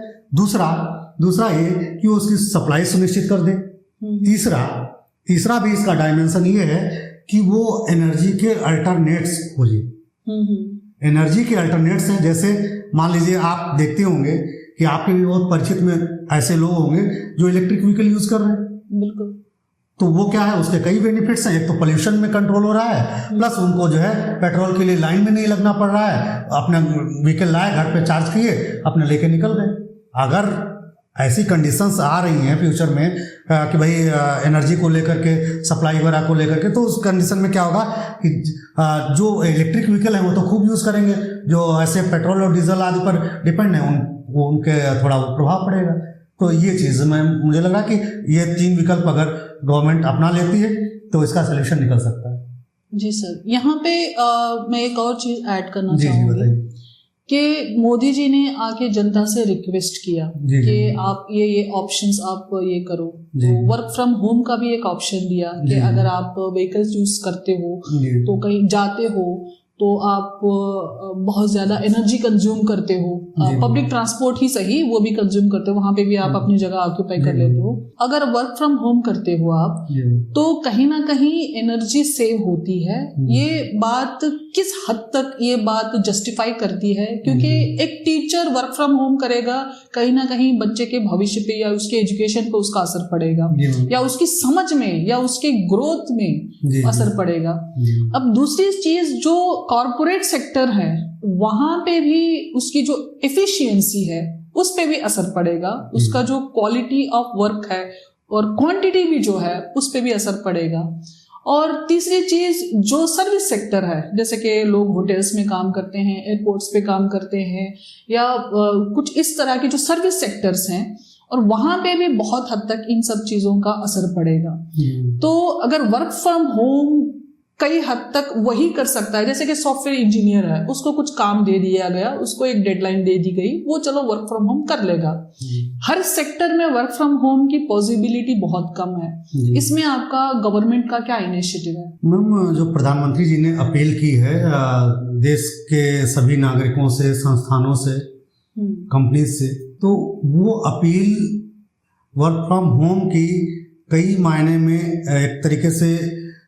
दूसरा ये कि वो उसकी सप्लाई सुनिश्चित कर दे। तीसरा भी इसका डायमेंशन ये है कि वो एनर्जी के अल्टरनेट्स खोजे। एनर्जी के अल्टरनेट्स हैं, जैसे मान लीजिए आप देखते होंगे कि आपके भी बहुत परिचित में ऐसे लोग होंगे जो इलेक्ट्रिक व्हीकल यूज कर रहे हैं। बिल्कुल। तो वो क्या है, उसके कई बेनिफिट्स हैं। एक तो पोल्यूशन में कंट्रोल हो रहा है, प्लस उनको जो है पेट्रोल के लिए लाइन में नहीं लगना पड़ रहा है, अपना व्हीकल लाए, घर पे चार्ज किए, अपने लेके निकल गए। अगर ऐसी कंडीशंस आ रही हैं फ्यूचर में कि भाई एनर्जी को लेकर के, सप्लाई वगैरह को लेकर के, तो उस कंडीशन में क्या होगा कि जो इलेक्ट्रिक व्हीकल हैं वो तो खूब यूज़ करेंगे, जो ऐसे पेट्रोल और डीजल आदि पर डिपेंड है उनके थोड़ा प्रभाव पड़ेगा। तो ये चीज़ में मुझे लगा कि ये 3 विकल्प अगर गवर्नमेंट अपना लेती है तो इसका सोल्यूशन निकल सकता है। जी सर, यहाँ पे मैं एक और चीज़ ऐड करना जी चाहूँगी बताइए। कि मोदी जी ने आके जनता से रिक्वेस्ट किया कि आप ये ऑप्शंस आप ये करो। तो वर्क फ्रॉम होम का भी एक ऑप्शन दिया कि अगर आप व्हीकल्स यूज करते हो तो कहीं जाते हो तो आप बहुत ज़्यादा एनर्जी कंज्यूम करते हो, पब्लिक ट्रांसपोर्ट ही सही वो भी कंज्यूम करते हो, वहाँ पे भी आप अपनी जगह ऑक्यूपाई कर लेते हो। अगर वर्क फ्रॉम होम करते हो आप तो कहीं ना कहीं एनर्जी सेव होती है। ये बात किस हद तक ये बात जस्टिफाई करती है, क्योंकि एक टीचर वर्क फ्रॉम होम करेगा, कहीं ना कहीं बच्चे के भविष्य पे या उसके एजुकेशन पे उसका असर पड़ेगा, या उसकी समझ में या उसके ग्रोथ में असर पड़ेगा। अब दूसरी चीज, जो कॉर्पोरेट सेक्टर है वहां पे भी उसकी जो एफिशिएंसी है उस पे भी असर पड़ेगा, उसका जो क्वालिटी ऑफ वर्क है और क्वांटिटी भी जो है उस पे भी असर पड़ेगा। और तीसरी चीज, जो सर्विस सेक्टर है, जैसे कि लोग होटल्स में काम करते हैं, एयरपोर्ट्स पे काम करते हैं, या कुछ इस तरह के जो सर्विस सेक्टर्स हैं, और वहां पे भी बहुत हद तक इन सब चीजों का असर पड़ेगा। तो अगर वर्क फ्रॉम होम कई हद तक वही कर सकता है, जैसे कि सॉफ्टवेयर इंजीनियर है, उसको कुछ काम दे दिया गया, उसको एक डेडलाइन दे दी गई, वो चलो वर्क फ्रॉम होम कर लेगा। हर सेक्टर में वर्क फ्रॉम होम की पॉसिबिलिटी बहुत कम है। इसमें आपका गवर्नमेंट का क्या इनिशिएटिव है? मैम, जो प्रधानमंत्री जी ने अपील की है देश के सभी नागरिकों से, संस्थानों से, कंपनी से, तो वो अपील वर्क फ्रॉम होम की कई मायने में एक तरीके से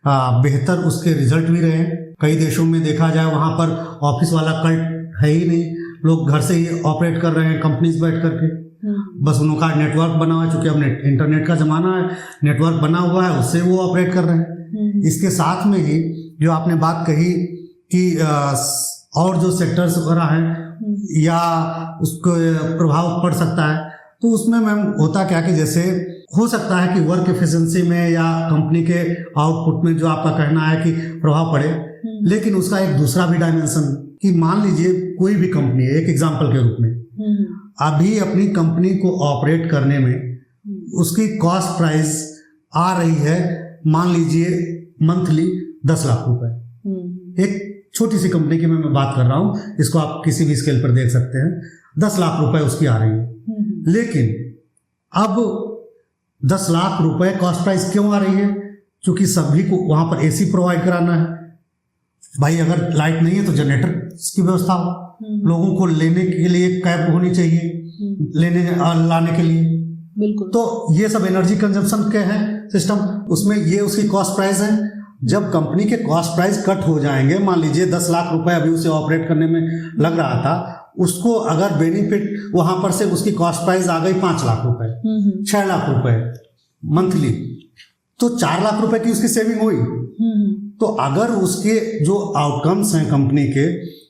बेहतर उसके रिजल्ट भी रहे। कई देशों में देखा जाए वहाँ पर ऑफिस वाला कल्ट है ही नहीं, लोग घर से ही ऑपरेट कर रहे हैं, कंपनीज बैठ करके। बस उनका नेटवर्क बना हुआ है, चूंकि अब इंटरनेट का जमाना है, नेटवर्क बना हुआ है, उससे वो ऑपरेट कर रहे हैं। इसके साथ में ही जो आपने बात कही कि और जो सेक्टर्स वगैरह हैं या उसको प्रभाव पड़ सकता है, तो उसमें मैम होता क्या कि जैसे हो सकता है कि वर्क एफिशिएंसी में या कंपनी के आउटपुट में जो आपका कहना है कि प्रभाव पड़े, लेकिन उसका एक दूसरा भी डायमेंशन, कि मान लीजिए कोई भी कंपनी है, एक एग्जांपल के रूप में अभी अपनी कंपनी को ऑपरेट करने में उसकी कॉस्ट प्राइस आ रही है, मान लीजिए मंथली 10 लाख रुपए। एक छोटी सी कंपनी की मैं बात कर रहा हूँ, इसको आप किसी भी स्केल पर देख सकते हैं, 10 लाख रुपए उसकी आ रही है। लेकिन अब 10 लाख रुपए कॉस्ट प्राइस क्यों आ रही है? क्योंकि सभी को वहां पर एसी प्रोवाइड कराना है। भाई अगर लाइट नहीं है तो जनरेटर की व्यवस्था हो, लोगों को लेने के लिए कैब होनी चाहिए, लेने लाने के लिए। बिल्कुल। तो ये सब एनर्जी कंजम्पशन के हैं सिस्टम, उसमें ये उसकी कॉस्ट प्राइस है। जब कंपनी के कॉस्ट प्राइस कट हो जाएंगे, मान लीजिए 10 लाख रुपए अभी उसे ऑपरेट करने में लग रहा था, उसको अगर बेनिफिट वहां पर से उसकी कॉस्ट प्राइस आ गई 5 लाख रुपए, 6 लाख रुपए मंथली, तो 4 लाख रुपए की उसकी सेविंग हुई। तो अगर उसके जो आउटकम्स हैं कंपनी के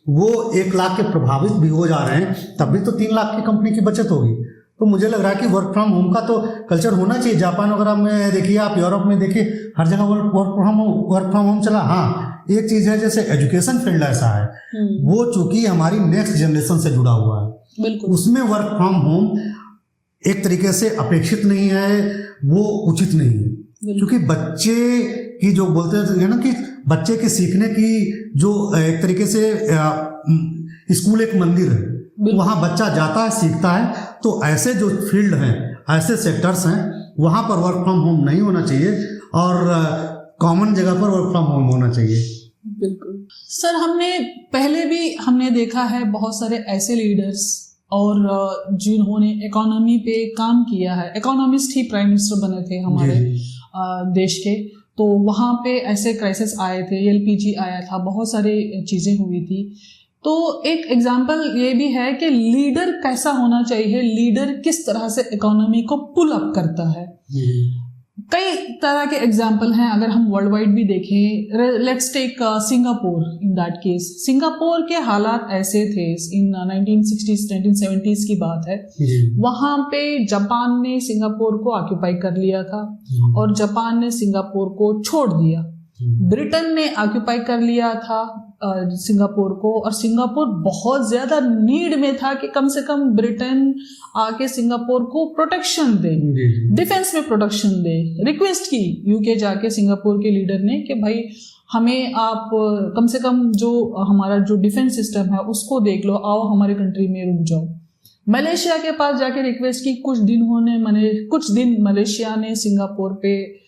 वो 1 लाख के प्रभावित भी हो जा रहे हैं, तब भी तो 3 लाख की कंपनी की बचत होगी। तो मुझे लग रहा है कि वर्क फ्रॉम होम का तो कल्चर होना चाहिए। जापान वगैरह में देखिए, आप यूरोप में देखिए, हर जगह वर्क फ्रॉम होम चला। हाँ, एक चीज है, जैसे एजुकेशन फील्ड ऐसा है, वो चूंकि हमारी नेक्स्ट जनरेशन से जुड़ा हुआ है, बिल्कुल, उसमें वर्क फ्रॉम होम एक तरीके से अपेक्षित नहीं है, वो उचित नहीं है। क्योंकि बच्चे की जो बोलते हैं ना कि बच्चे के सीखने की जो एक तरीके से स्कूल एक मंदिर है, वहां बच्चा जाता है, सीखता है। तो ऐसे जो फील्ड हैं, ऐसे सेक्टर्स हैं, वहां पर वर्क फ्रॉम होम नहीं होना चाहिए और कॉमन जगह पर वर्क फ्रॉम होम होना चाहिए। बिल्कुल सर, पहले भी देखा है बहुत सारे ऐसे लीडर्स और जिन्होंने इकोनॉमी पे काम किया है, इकोनॉमिस्ट ही प्राइम मिनिस्टर बने थे हमारे देश के। तो वहाँ पे ऐसे क्राइसिस आए थे, एलपीजी आया था, बहुत सारी चीज़ें हुई थी। तो एक एग्जाम्पल ये भी है कि लीडर कैसा होना चाहिए, लीडर किस तरह से इकोनॉमी को पुल अप करता है। कई तरह के एग्जाम्पल हैं, अगर हम वर्ल्ड वाइड भी देखें। Let's take Singapore. In that case Singapore के हालात ऐसे थे इन 1960s 1970s की बात है। वहां पे जापान ने सिंगापुर को ऑक्यूपाई कर लिया था और जापान ने सिंगापुर को छोड़ दिया। ब्रिटेन ने ऑक्यूपाई कर लिया था सिंगापुर को, और सिंगापुर बहुत ज्यादा नीड में था कि कम से कम ब्रिटेन आके सिंगापुर को प्रोटेक्शन दे, डिफेंस में प्रोटेक्शन दे। रिक्वेस्ट की यूके जाके सिंगापुर के लीडर ने कि भाई हमें आप कम से कम जो हमारा जो डिफेंस सिस्टम है उसको देख लो, आओ हमारे कंट्री में रुक जाओ। मलेशिया के पास जाके रिक्वेस्ट की, कुछ दिन मलेशिया ने सिंगापुर पे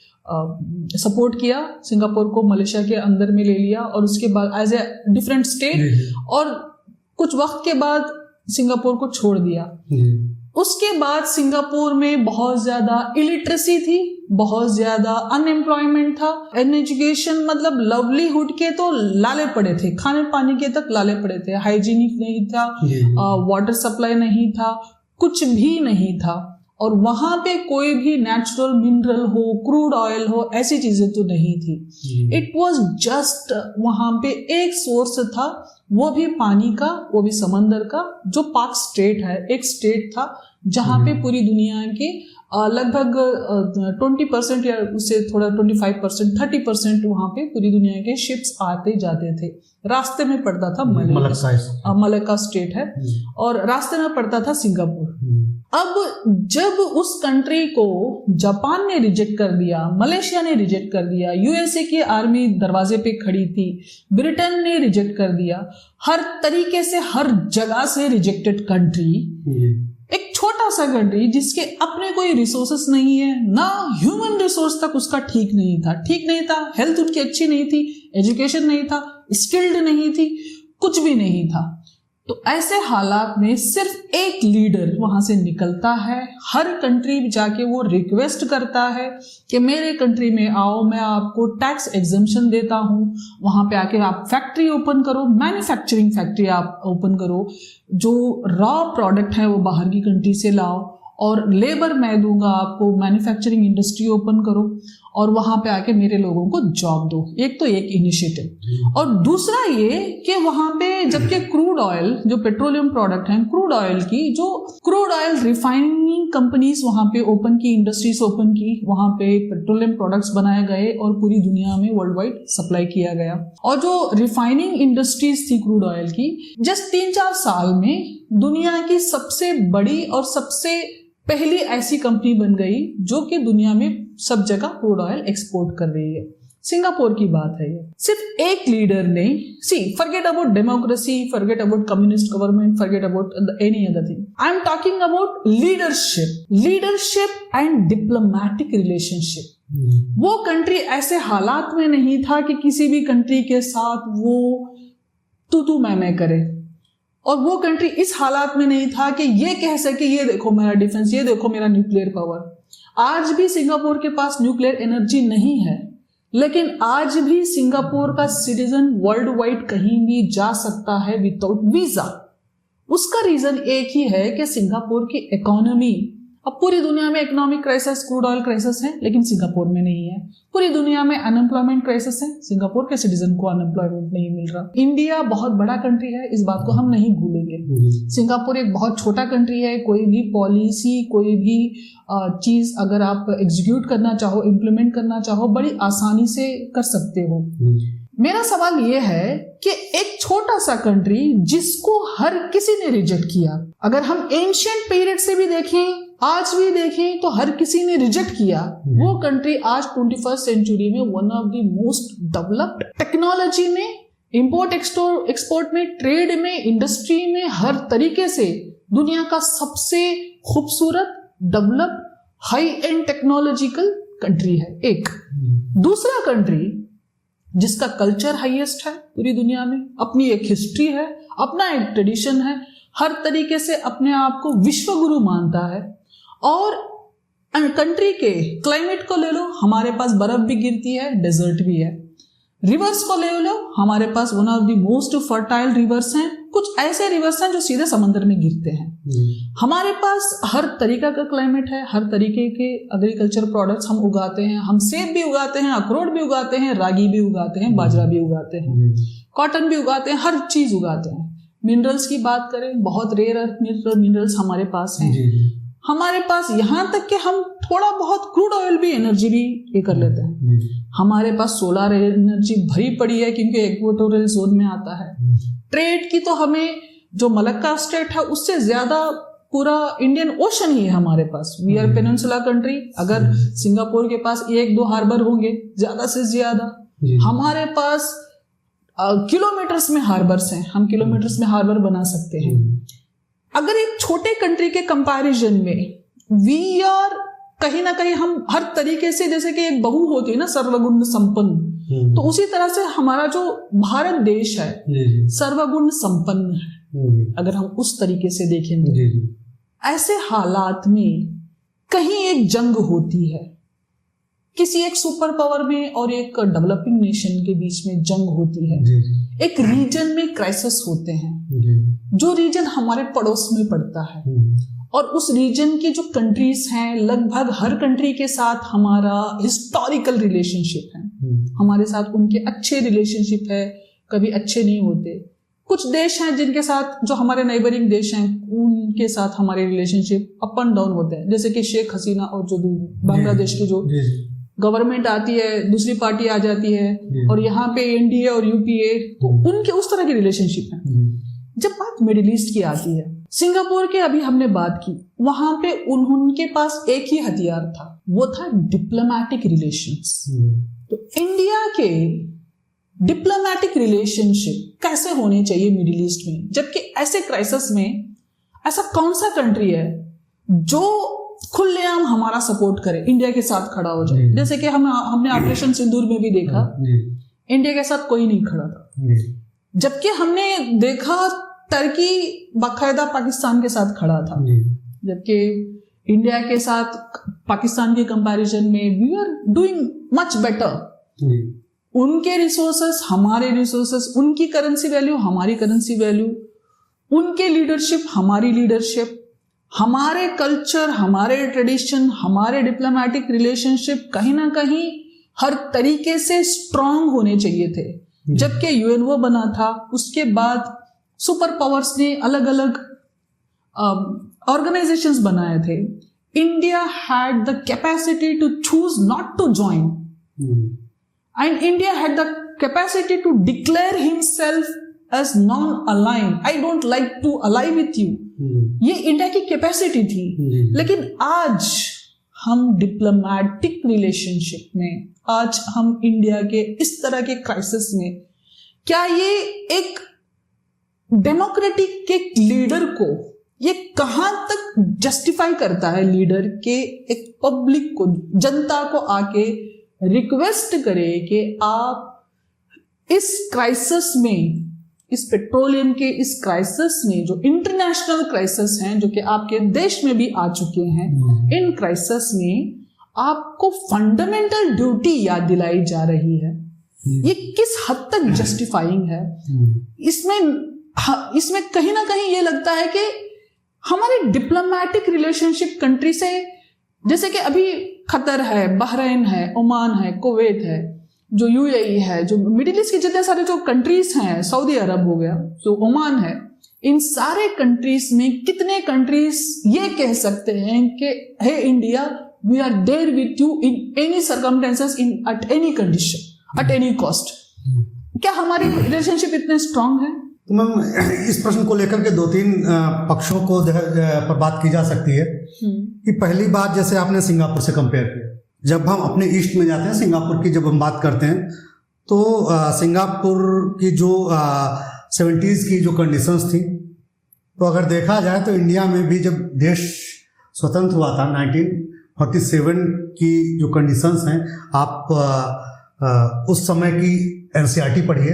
सपोर्ट किया, सिंगापुर को मलेशिया के अंदर में ले लिया और उसके बाद एज ए डिफरेंट स्टेट, और कुछ वक्त के बाद सिंगापुर को छोड़ दिया। उसके बाद सिंगापुर में बहुत ज्यादा इलिटरेसी थी, बहुत ज्यादा अनएम्प्लॉयमेंट था, एजुकेशन मतलब लवलीहुड के तो लाले पड़े थे, खाने पानी के तक लाले पड़े थे, हाइजीनिक नहीं था, वाटर सप्लाई नहीं था, कुछ भी नहीं था। और वहां पे कोई भी नेचुरल मिनरल हो, क्रूड ऑयल हो, ऐसी चीजें तो नहीं थी। इट वाज जस्ट वहां पे एक सोर्स था, वो भी पानी का, वो भी समंदर का, जो पाक स्टेट है, एक स्टेट था जहां पे पूरी दुनिया के लगभग 20% या उससे थोड़ा 25% 30% वहां पे पूरी दुनिया के शिप्स आते जाते थे। रास्ते में पड़ता था मलक्का स्टेट है, और रास्ते में पड़ता था सिंगापुर। अब जब उस कंट्री को जापान ने रिजेक्ट कर दिया, मलेशिया ने रिजेक्ट कर दिया, यूएसए की आर्मी दरवाजे पे खड़ी थी, ब्रिटेन ने रिजेक्ट कर दिया, हर तरीके से हर जगह से रिजेक्टेड कंट्री, एक छोटा सा कंट्री जिसके अपने कोई रिसोर्सेस नहीं है, ना ह्यूमन रिसोर्स तक उसका ठीक नहीं था, हेल्थ उसकी अच्छी नहीं थी, एजुकेशन नहीं था, स्किल्ड नहीं थी, कुछ भी नहीं था। तो ऐसे हालात में सिर्फ एक लीडर वहां से निकलता है, हर कंट्री जाके वो रिक्वेस्ट करता है कि मेरे कंट्री में आओ, मैं आपको टैक्स एग्जम्पशन देता हूँ, वहां पे आके आप फैक्ट्री ओपन करो, मैन्युफैक्चरिंग फैक्ट्री आप ओपन करो, जो रॉ प्रोडक्ट है वो बाहर की कंट्री से लाओ, और लेबर मैं दूंगा आपको, मैन्युफैक्चरिंग इंडस्ट्री ओपन करो और वहां पे आके मेरे लोगों को जॉब दो। एक तो एक इनिशिएटिव, और दूसरा ये कि वहां पे जबकि क्रूड ऑयल जो पेट्रोलियम प्रोडक्ट हैं, क्रूड ऑयल की जो क्रूड ऑयल रिफाइनिंग कंपनीज वहां पे ओपन की, इंडस्ट्रीज ओपन की, वहां पे पेट्रोलियम प्रोडक्ट्स बनाए गए और पूरी दुनिया में वर्ल्ड वाइड सप्लाई किया गया। और जो रिफाइनिंग इंडस्ट्रीज थी क्रूड ऑयल की, जस्ट 3-4 साल में दुनिया की सबसे बड़ी और सबसे पहली ऐसी कंपनी बन गई जो कि दुनिया में सब जगह क्रूड ऑयल एक्सपोर्ट कर रही है। सिंगापुर की बात है ये। सिर्फ एक लीडर ने, forget about democracy, forget about communist government, forget about any other thing, I am talking about leadership and diplomatic relationship. वो कंट्री ऐसे हालात में नहीं था कि किसी भी कंट्री के साथ वो तू मैं करे, और वो कंट्री इस हालात में नहीं था कि ये कह सके ये देखो मेरा डिफेंस, ये देखो मेरा न्यूक्लियर पावर। आज भी सिंगापुर के पास न्यूक्लियर एनर्जी नहीं है, लेकिन आज भी सिंगापुर का सिटीजन वर्ल्ड वाइड कहीं भी जा सकता है विदाउट वीजा। उसका रीजन एक ही है कि सिंगापुर की इकोनॉमी, अब पूरी दुनिया में economic crisis, crude oil crisis है, लेकिन सिंगापुर में नहीं है। पूरी दुनिया में अनएम्प्लॉयमेंट क्राइसिस है, सिंगापुर के सिटीजन को अनएम्प्लॉयमेंट नहीं मिल रहा। इंडिया बहुत बड़ा कंट्री है, इस बात को हम नहीं भूलेंगे। सिंगापुर एक बहुत छोटा कंट्री है, कोई भी पॉलिसी, कोई भी चीज अगर आप एग्जीक्यूट करना चाहो, इम्प्लीमेंट करना चाहो, बड़ी आसानी से कर सकते हो। मेरा सवाल यह है कि एक छोटा सा कंट्री जिसको हर किसी ने रिजेक्ट किया, अगर हम एंशिएंट पीरियड से भी देखें, आज भी देखें, तो हर किसी ने रिजेक्ट किया, वो कंट्री आज 21st सेंचुरी में one of the most developed, technology में, इंपोर्ट एक्सपोर्ट में, ट्रेड में, इंडस्ट्री में, हर तरीके से दुनिया का सबसे खूबसूरत, developed, high and technological country है एक। दूसरा कंट्री जिसका कल्चर हाईएस्ट है पूरी दुनिया में, अपनी एक हिस्ट्री है, अपना एक ट्रेडिशन है, हर तरीके से अपने आप को विश्व गुरु मानता है। और कंट्री के क्लाइमेट को ले लो, हमारे पास बर्फ भी गिरती है, डेजर्ट भी है। रिवर्स को ले लो, हमारे पास one of the most fertile rivers हैं, कुछ ऐसे रिवर्स हैं जो सीधे समंदर में गिरते हैं। हमारे पास हर तरीका का क्लाइमेट है, हर तरीके के एग्रीकल्चर प्रोडक्ट्स हम उगाते हैं। हम सेब भी उगाते हैं, अखरोट भी उगाते हैं, रागी भी उगाते हैं, बाजरा भी उगाते हैं, कॉटन भी उगाते हैं, हर चीज उगाते हैं। मिनरल्स की बात करें, बहुत रेयर अर्थ मिनरल्स हमारे पास हैं। हमारे पास यहाँ तक कि हम थोड़ा बहुत क्रूड ऑयल भी, एनर्जी भी ये कर लेते हैं। हमारे पास सोलर एनर्जी भरी पड़ी है क्योंकि इक्वेटोरियल जोन में आता है। ट्रेड की तो हमें जो मलक्का स्टेट है उससे ज्यादा पूरा इंडियन ओशन ही है हमारे पास। We are peninsula country. अगर सिंगापुर के पास 1-2 हार्बर होंगे ज्यादा से ज्यादा, हमारे पास किलोमीटर्स में हार्बर्स हैं। हम किलोमीटर्स में हार्बर बना सकते हैं। अगर एक छोटे कंट्री के कंपैरिजन में वी आर कहीं ना कहीं, हम हर तरीके से, जैसे कि एक बहू होती है ना सर्वगुण संपन्न, तो उसी तरह से हमारा जो भारत देश है सर्वगुण संपन्न है अगर हम उस तरीके से देखेंगे। ऐसे हालात में कहीं एक जंग होती है, किसी एक सुपर पावर में और एक डेवलपिंग नेशन के बीच में जंग होती है। एक रीजन में क्राइसिस होते हैं, जो रीजन हमारे पड़ोस में पड़ता है, और उस रीजन के जो कंट्रीज हैं, लगभग हर कंट्री के साथ हमारा हिस्टोरिकल रिलेशनशिप है। हमारे साथ उनके अच्छे रिलेशनशिप है, कभी अच्छे नहीं होते। कुछ देश हैं जिनके साथ, जो हमारे नेबरिंग देश हैं, उनके साथ हमारे रिलेशनशिप अप एंड डाउन होते हैं। जैसे कि शेख हसीना और जो बांग्लादेश की जो गवर्नमेंट आती है, दूसरी पार्टी आ जाती है, और यहाँ पे एनडीए और यूपीए, तो उनके उस तरह की रिलेशनशिप है। जब बात मिडिल ईस्ट की आती है, सिंगापुर के अभी हमने बात की, वहां पे उनके पास एक ही हथियार था, वो था डिप्लोमेटिक रिलेशंस। तो इंडिया के डिप्लोमेटिक रिलेशनशिप कैसे होने चाहिए मिडिल ईस्ट में, जबकि ऐसे क्राइसिस में ऐसा कौन सा कंट्री है जो खुलेआम हमारा सपोर्ट करे, इंडिया के साथ खड़ा हो जाए। जैसे कि हमने ऑपरेशन सिंदूर में भी देखा, इंडिया के साथ कोई नहीं खड़ा था, जबकि हमने देखा टर्की बाकायदा पाकिस्तान के साथ खड़ा था। जबकि इंडिया के साथ पाकिस्तान के कंपैरिजन में we are doing much better. उनके रिसोर्सेस, हमारे रिसोर्सेस, उनकी करेंसी वैल्यू, हमारी करेंसी वैल्यू, उनके लीडरशिप, हमारी लीडरशिप, हमारे कल्चर, हमारे ट्रेडिशन, हमारे डिप्लोमेटिक रिलेशनशिप कहीं ना कहीं हर तरीके से स्ट्रांग होने चाहिए थे। जबकि यूएनओ बना था, उसके बाद सुपर पावर्स ने अलग अलग ऑर्गेनाइजेशंस बनाए थे। India had the capacity to choose not to join, and India had the capacity to declare himself as non align. I don't like to align with you, ये इंडिया की capacity थी। लेकिन आज हम डिप्लोमेटिक रिलेशनशिप में, आज हम India के इस तरह के क्राइसिस में, क्या ये एक डेमोक्रेटिक के लीडर को, ये कहां तक जस्टिफाई करता है लीडर के एक पब्लिक को, जनता को आके रिक्वेस्ट करे कि आप इस क्राइसिस में, इस पेट्रोलियम के इस क्राइसिस में, जो इंटरनेशनल क्राइसिस हैं, जो कि आपके देश में भी आ चुके हैं, इन क्राइसिस में आपको फंडामेंटल ड्यूटी याद दिलाई जा रही है। ये किस हद तक जस्टिफाइंग है? इसमें कहीं ना कहीं ये लगता है कि हमारे डिप्लोमेटिक रिलेशनशिप कंट्री से, जैसे कि अभी कतर है, बहरीन है, ओमान है, कुवैत है, जो यूएई है, जो मिडिल ईस्ट के जितने सारे जो कंट्रीज हैं, सऊदी अरब हो गया, जो ओमान है, इन सारे कंट्रीज में कितने कंट्रीज ये कह सकते हैं कि hey India, we are there with you in any circumstances, in at any condition, at any cost. क्या हमारी रिलेशनशिप इतने स्ट्रांग है? तो मैम, इस प्रश्न को लेकर के 2-3 पक्षों को पर बात की जा सकती है। कि पहली बात, जैसे आपने सिंगापुर से कंपेयर किया, जब हम अपने ईस्ट में जाते हैं, सिंगापुर की जब हम बात करते हैं, तो सिंगापुर की जो 70s की जो कंडीशंस थी, तो अगर देखा जाए तो इंडिया में भी जब देश स्वतंत्र हुआ था 1947 की जो कंडीशंस हैं, आप उस समय की एनसीईआरटी पढ़िए,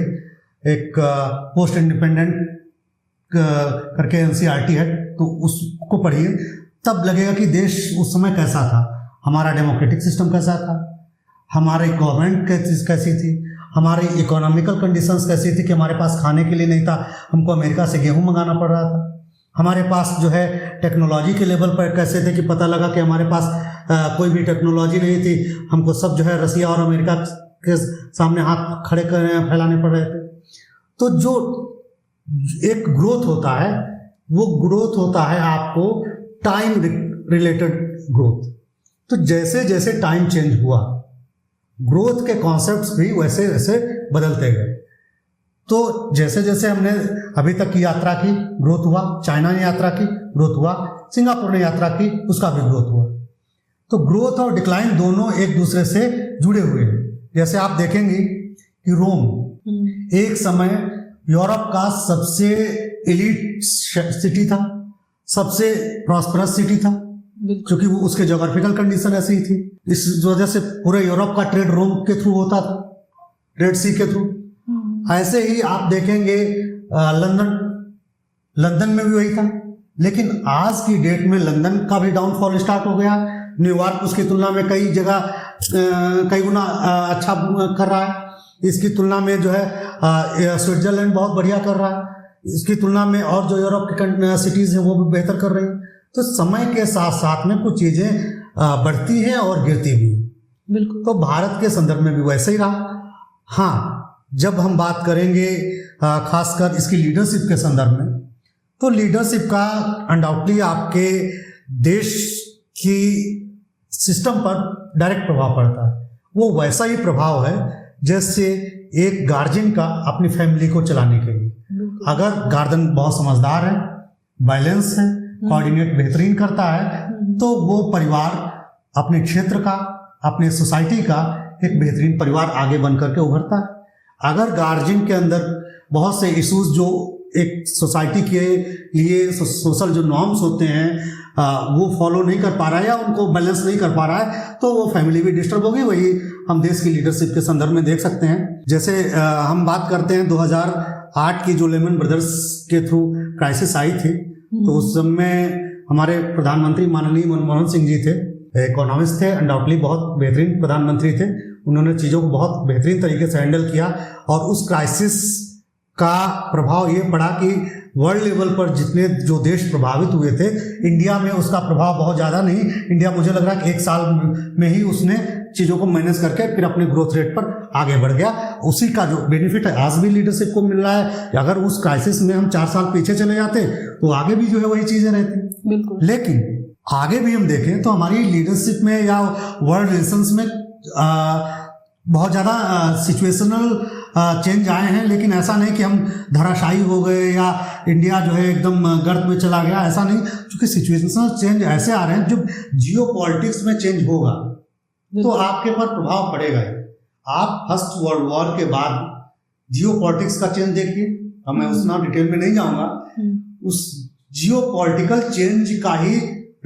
एक पोस्ट इंडिपेंडेंट करके एनसीईआरटी है, तो उसको पढ़िए, तब लगेगा कि देश उस समय कैसा था, हमारा डेमोक्रेटिक सिस्टम कैसा था, हमारी गवर्नमेंट कैसी थी, हमारी इकोनॉमिकल कंडीशंस कैसी थी कि हमारे पास खाने के लिए नहीं था, हमको अमेरिका से गेहूं मंगाना पड़ रहा था। हमारे पास जो है टेक्नोलॉजी के लेवल पर कैसे थे कि पता लगा कि हमारे पास कोई भी टेक्नोलॉजी नहीं थी, हमको सब जो है रसिया और अमेरिका के सामने हाथ खड़े फैलाने पड़ रहे थे। तो जो एक ग्रोथ होता है वो ग्रोथ होता है आपको टाइम रिलेटेड ग्रोथ। तो जैसे जैसे टाइम चेंज हुआ ग्रोथ के कॉन्सेप्ट्स भी वैसे वैसे बदलते गए। तो जैसे जैसे हमने अभी तक की यात्रा की ग्रोथ हुआ, चाइना ने यात्रा की ग्रोथ हुआ, सिंगापुर ने यात्रा की उसका भी ग्रोथ हुआ। तो ग्रोथ और डिक्लाइन दोनों एक दूसरे से जुड़े हुए हैं। जैसे आप देखेंगे कि रोम एक समय यूरोप का सबसे एलिट सिटी था, सबसे प्रॉस्परस सिटी था, क्योंकि वो उसके जोग्राफिकल कंडीशन ऐसी ही थी। इस वजह से पूरे यूरोप का ट्रेड रोम के थ्रू होता था, रेड सी के थ्रू। ऐसे ही आप देखेंगे लंदन में भी वही था। लेकिन आज की डेट में लंदन का भी डाउनफॉल स्टार्ट हो गया। न्यूयॉर्क उसकी तुलना में कई जगह कई गुना अच्छा कर रहा है। इसकी तुलना में जो है स्विट्जरलैंड बहुत बढ़िया कर रहा है। इसकी तुलना में और जो यूरोप की सिटीज़ हैं वो भी बेहतर कर रही हैं। तो समय के साथ साथ में कुछ चीज़ें बढ़ती हैं और गिरती भी। बिल्कुल। तो भारत के संदर्भ में भी वैसे ही रहा। हाँ, जब हम बात करेंगे खासकर इसकी लीडरशिप के संदर्भ में, तो लीडरशिप का अनडाउटली आपके देश की सिस्टम पर डायरेक्ट प्रभाव पड़ता है। वो वैसा ही प्रभाव है जैसे एक गार्जियन का अपनी फैमिली को चलाने के लिए। अगर गार्जियन बहुत समझदार है, बैलेंस है, कोऑर्डिनेट बेहतरीन करता है, तो वो परिवार अपने क्षेत्र का, अपने सोसाइटी का एक बेहतरीन परिवार आगे बन करके उभरता है। अगर गार्जियन के अंदर बहुत से इश्यूज जो एक सोसाइटी के लिए सोशल जो नॉर्म्स होते हैं वो फॉलो नहीं कर पा रहा है या उनको बैलेंस नहीं कर पा रहा है, तो वो फैमिली भी डिस्टर्ब होगी। वही हम देश की लीडरशिप के संदर्भ में देख सकते हैं। जैसे हम बात करते हैं 2008 की जो लेमन ब्रदर्स के थ्रू क्राइसिस आई थी, तो उस समय हमारे प्रधानमंत्री माननीय मनमोहन सिंह जी थे, इकोनॉमिस्ट थे, अनडाउटली बहुत बेहतरीन प्रधानमंत्री थे। उन्होंने चीज़ों को बहुत बेहतरीन तरीके से हैंडल किया और उस क्राइसिस का प्रभाव ये पड़ा कि वर्ल्ड लेवल पर जितने जो देश प्रभावित हुए थे, इंडिया में उसका प्रभाव बहुत ज़्यादा नहीं। इंडिया मुझे लग रहा है कि 1 साल में ही उसने चीज़ों को मैनेज करके फिर अपने ग्रोथ रेट पर आगे बढ़ गया। उसी का जो बेनिफिट है आज भी लीडरशिप को मिल रहा है। अगर उस क्राइसिस में हम 4 साल पीछे चले जाते तो आगे भी जो है वही चीज़ें रहती। बिल्कुल। लेकिन आगे भी हम देखें तो हमारी लीडरशिप में या वर्ल्ड रिलेशंस में बहुत ज़्यादा सिचुएशनल चेंज आए हैं। लेकिन ऐसा नहीं कि हम धराशायी हो गए या इंडिया जो है एकदम गर्त में चला गया, ऐसा नहीं। क्योंकि सिचुएशनल चेंज ऐसे आ रहे हैं, जब जियो पॉलिटिक्स में चेंज होगा तो आपके पर प्रभाव पड़ेगा ही। आप फर्स्ट वर्ल्ड वॉर के बाद जियो पॉलिटिक्स का चेंज देखिए, अब मैं उतना डिटेल में नहीं जाऊंगा। उस जियो पॉलिटिकल चेंज का ही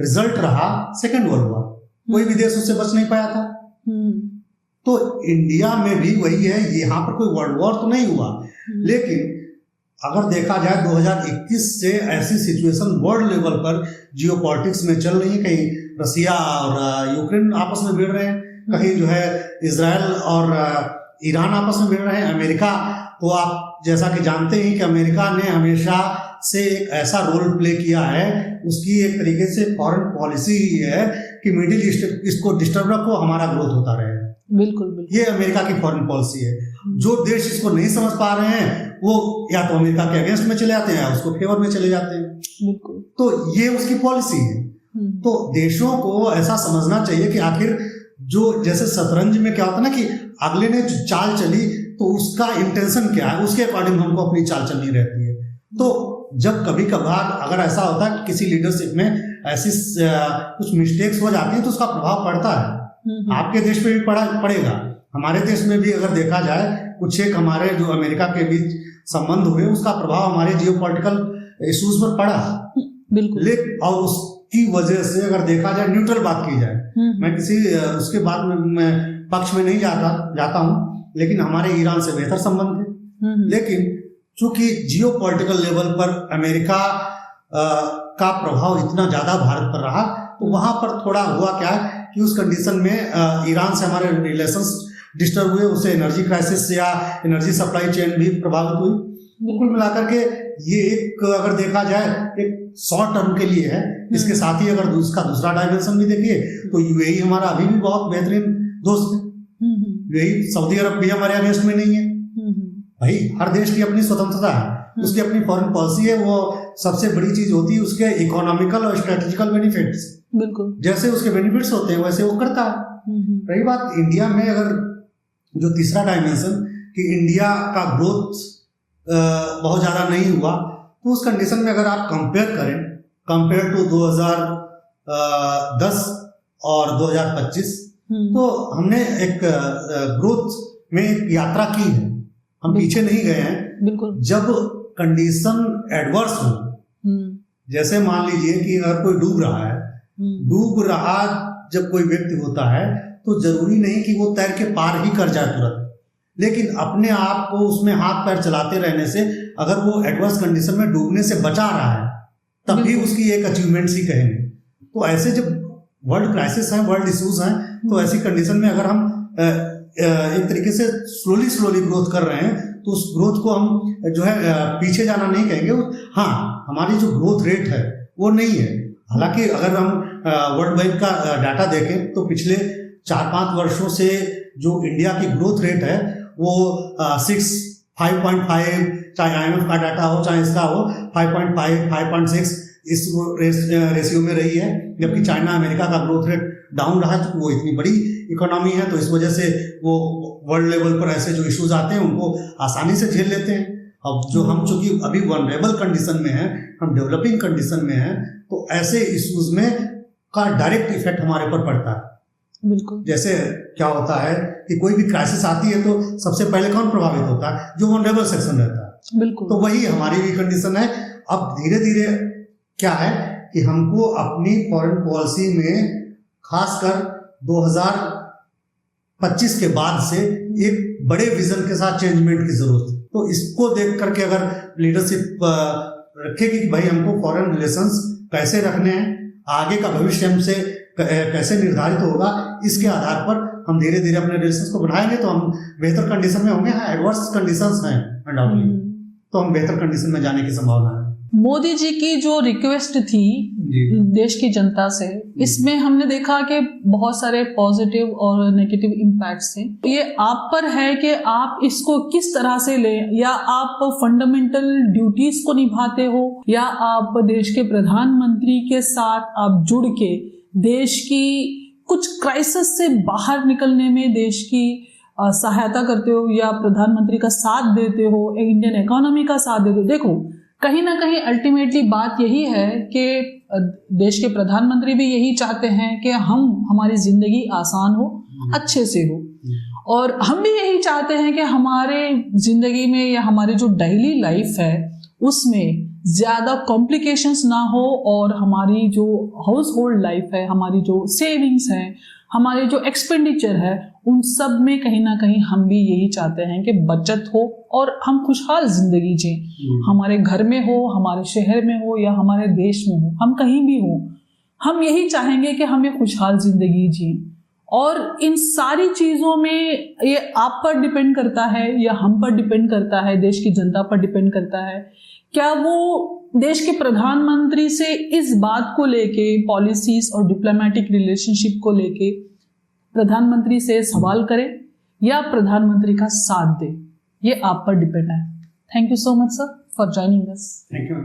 रिजल्ट रहा सेकेंड वर्ल्ड वॉर। कोई भी देश उससे बच नहीं पाया था। तो इंडिया में भी वही है, यहाँ पर कोई वर्ल्ड वॉर तो नहीं हुआ, लेकिन अगर देखा जाए 2021 से ऐसी सिचुएशन वर्ल्ड लेवल पर जियो पॉलिटिक्स में चल रही है। कहीं रसिया और यूक्रेन आपस में भिड़ रहे हैं, कहीं जो है इजराइल और ईरान आपस में भिड़ रहे हैं। अमेरिका, तो आप जैसा कि जानते हैं कि अमेरिका ने हमेशा से एक ऐसा रोल प्ले किया है, उसकी एक तरीके से फॉरेन पॉलिसी ही है कि मिडिल ईस्ट इसको डिस्टर्ब रखो, हमारा ग्रोथ होता रहेगा। बिल्कुल बिल्कुल, ये अमेरिका की फॉरेन पॉलिसी है। जो देश इसको नहीं समझ पा रहे हैं वो या तो अमेरिका के अगेंस्ट में चले जाते हैं या उसको फेवर में चले जाते हैं। बिल्कुल। तो ये उसकी पॉलिसी है। तो देशों को ऐसा समझना चाहिए कि आखिर जो जैसे शतरंज में क्या होता है ना कि अगले ने जो चाल चली तो उसका इंटेंशन क्या है, उसके अकॉर्डिंग हमको अपनी चाल चलनी रहती है। तो जब कभी कभार अगर ऐसा होता है किसी लीडरशिप में ऐसी कुछ मिस्टेक्स हो जाती है तो उसका प्रभाव पड़ता है। आपके देश में भी पड़ेगा, हमारे देश में भी अगर देखा जाए कुछ एक हमारे जो अमेरिका के बीच संबंध हुए उसका प्रभाव हमारे जियोपॉलिटिकल इश्यूज पर पड़ा। बिल्कुल। लेकिन और उसकी वजह से अगर देखा जाए, न्यूट्रल बात की जाए, मैं किसी उसके बाद में मैं पक्ष में नहीं जाता हूँ, लेकिन हमारे ईरान से बेहतर संबंध है। लेकिन चूंकि जियोपॉलिटिकल लेवल पर अमेरिका का प्रभाव इतना ज्यादा भारत पर रहा, तो वहां पर थोड़ा हुआ क्या कि उस कंडीशन में ईरान से हमारे रिलेशंस डिस्टर्ब हुए, उससे एनर्जी क्राइसिस या एनर्जी सप्लाई चेन भी प्रभावित हुई। बिल्कुल मिलाकर के ये एक अगर देखा जाए एक शॉर्ट टर्म के लिए है। इसके साथ ही अगर उसका दूसरा डायमेंशन भी देखिए तो यूएई हमारा अभी भी बहुत बेहतरीन दोस्त है। यूएई, सऊदी अरब भी हमारे अगेंस्ट में नहीं है। भाई हर देश की अपनी स्वतंत्रता है, उसकी अपनी फॉरेन पॉलिसी है, वो सबसे बड़ी चीज होती है उसके इकोनॉमिकल और स्ट्रेटेजिकल बेनिफिट्स। बिल्कुल जैसे उसके बेनिफिट्स होते हैं वैसे वो करता है। रही बात इंडिया में, अगर जो तीसरा डायमेंशन कि इंडिया का ग्रोथ बहुत ज़्यादा नहीं हुआ, तो उस कंडीशन में अगर आप कंपेयर टू 2010 और 2025, तो हमने एक ग्रोथ में एक यात्रा की है, हम पीछे नहीं गए हैं। बिल्कुल। जब कंडीशन एडवर्स हो, जैसे मान लीजिए कि अगर कोई डूब रहा जब कोई व्यक्ति होता है तो जरूरी नहीं कि वो तैर के पार ही कर जाए तुरंत, लेकिन अपने आप को उसमें हाथ पैर चलाते रहने से अगर वो एडवर्स कंडीशन में डूबने से बचा रहा है तब भी उसकी एक अचीवमेंट ही कहेंगे। तो ऐसे जब वर्ल्ड क्राइसिस हैं, वर्ल्ड इश्यूज हैं, तो ऐसी कंडीशन में अगर हम एक तरीके से स्लोली ग्रोथ कर रहे हैं तो उस ग्रोथ को हम जो है पीछे जाना नहीं कहेंगे। हाँ, हमारी जो ग्रोथ रेट है वो नहीं है। हालांकि अगर हम वर्ल्ड बैंक का डाटा देखें तो पिछले 4-5 वर्षों से जो इंडिया की ग्रोथ रेट है वो 5.5, चाहे IMF का डाटा हो चाहे इसका हो, 5.5, 5.6 इस रेशियो में रही है। जबकि चाइना अमेरिका का ग्रोथ रेट डाउन रहा है, तो वो इतनी बड़ी इकोनॉमी है तो इस वजह से वो वर्ल्ड लेवल पर ऐसे जो इश्यूज आते हैं उनको आसानी से झेल लेते हैं। अब जो हम चूंकि अभी वनरेबल कंडीशन में हैं, हम डेवलपिंग कंडीशन में हैं, तो ऐसे इश्यूज में का डायरेक्ट इफेक्ट हमारे ऊपर पड़ता है। बिल्कुल। जैसे क्या होता है कि कोई भी क्राइसिस आती है तो सबसे पहले कौन प्रभावित होता है? जो वनरेबल सेक्शन रहता है। बिल्कुल। तो वही हमारी भी कंडीशन है। अब धीरे धीरे क्या है कि हमको अपनी फॉरेन पॉलिसी में खासकर 2025 के बाद से एक बड़े विजन के साथ चेंजमेंट की जरूरत है। तो इसको देख करके अगर लीडरशिप रखेगी कि भाई हमको फॉरेन रिलेशंस कैसे रखने हैं, आगे का भविष्य हमसे कैसे निर्धारित होगा, इसके आधार पर हम धीरे धीरे अपने रिलेशंस को बढ़ाएंगे तो हम बेहतर कंडीशन में होंगे। हाँ, एडवर्स कंडीशंस हैं अनडाउटली, तो हम बेहतर कंडीशन में जाने की संभावना है। मोदी जी की जो रिक्वेस्ट थी देश की जनता से, इसमें हमने देखा कि बहुत सारे पॉजिटिव और नेगेटिव इम्पैक्ट्स थे। ये आप पर है कि आप इसको किस तरह से लें, या आप फंडामेंटल ड्यूटीज को निभाते हो, या आप देश के प्रधानमंत्री के साथ आप जुड़ के देश की कुछ क्राइसिस से बाहर निकलने में देश की सहायता करते हो, या प्रधानमंत्री का साथ देते हो, इंडियन इकोनॉमी का साथ देते हो। देखो, कहीं ना कहीं अल्टीमेटली बात यही है कि देश के प्रधानमंत्री भी यही चाहते हैं कि हमारी जिंदगी आसान हो, अच्छे से हो, और हम भी यही चाहते हैं कि हमारे जिंदगी में या हमारी जो डेली लाइफ है उसमें ज्यादा कॉम्प्लिकेशंस ना हो, और हमारी जो हाउस होल्ड लाइफ है, हमारी जो सेविंग्स है, हमारे जो एक्सपेंडिचर है, उन सब में कहीं ना कहीं हम भी यही चाहते हैं कि बचत हो और हम खुशहाल जिंदगी जिएं। हमारे घर में हो, हमारे शहर में हो, या हमारे देश में हो, हम कहीं भी हो, हम यही चाहेंगे कि हम एक खुशहाल जिंदगी जिएं। और इन सारी चीजों में ये आप पर डिपेंड करता है या हम पर डिपेंड करता है, देश की जनता पर डिपेंड करता है, क्या वो देश के प्रधानमंत्री से इस बात को लेके, पॉलिसीज और डिप्लोमेटिक रिलेशनशिप को लेके प्रधानमंत्री से सवाल करें या प्रधानमंत्री का साथ दे। ये आप पर डिपेंड है। Thank you so much sir for joining us. Thank you.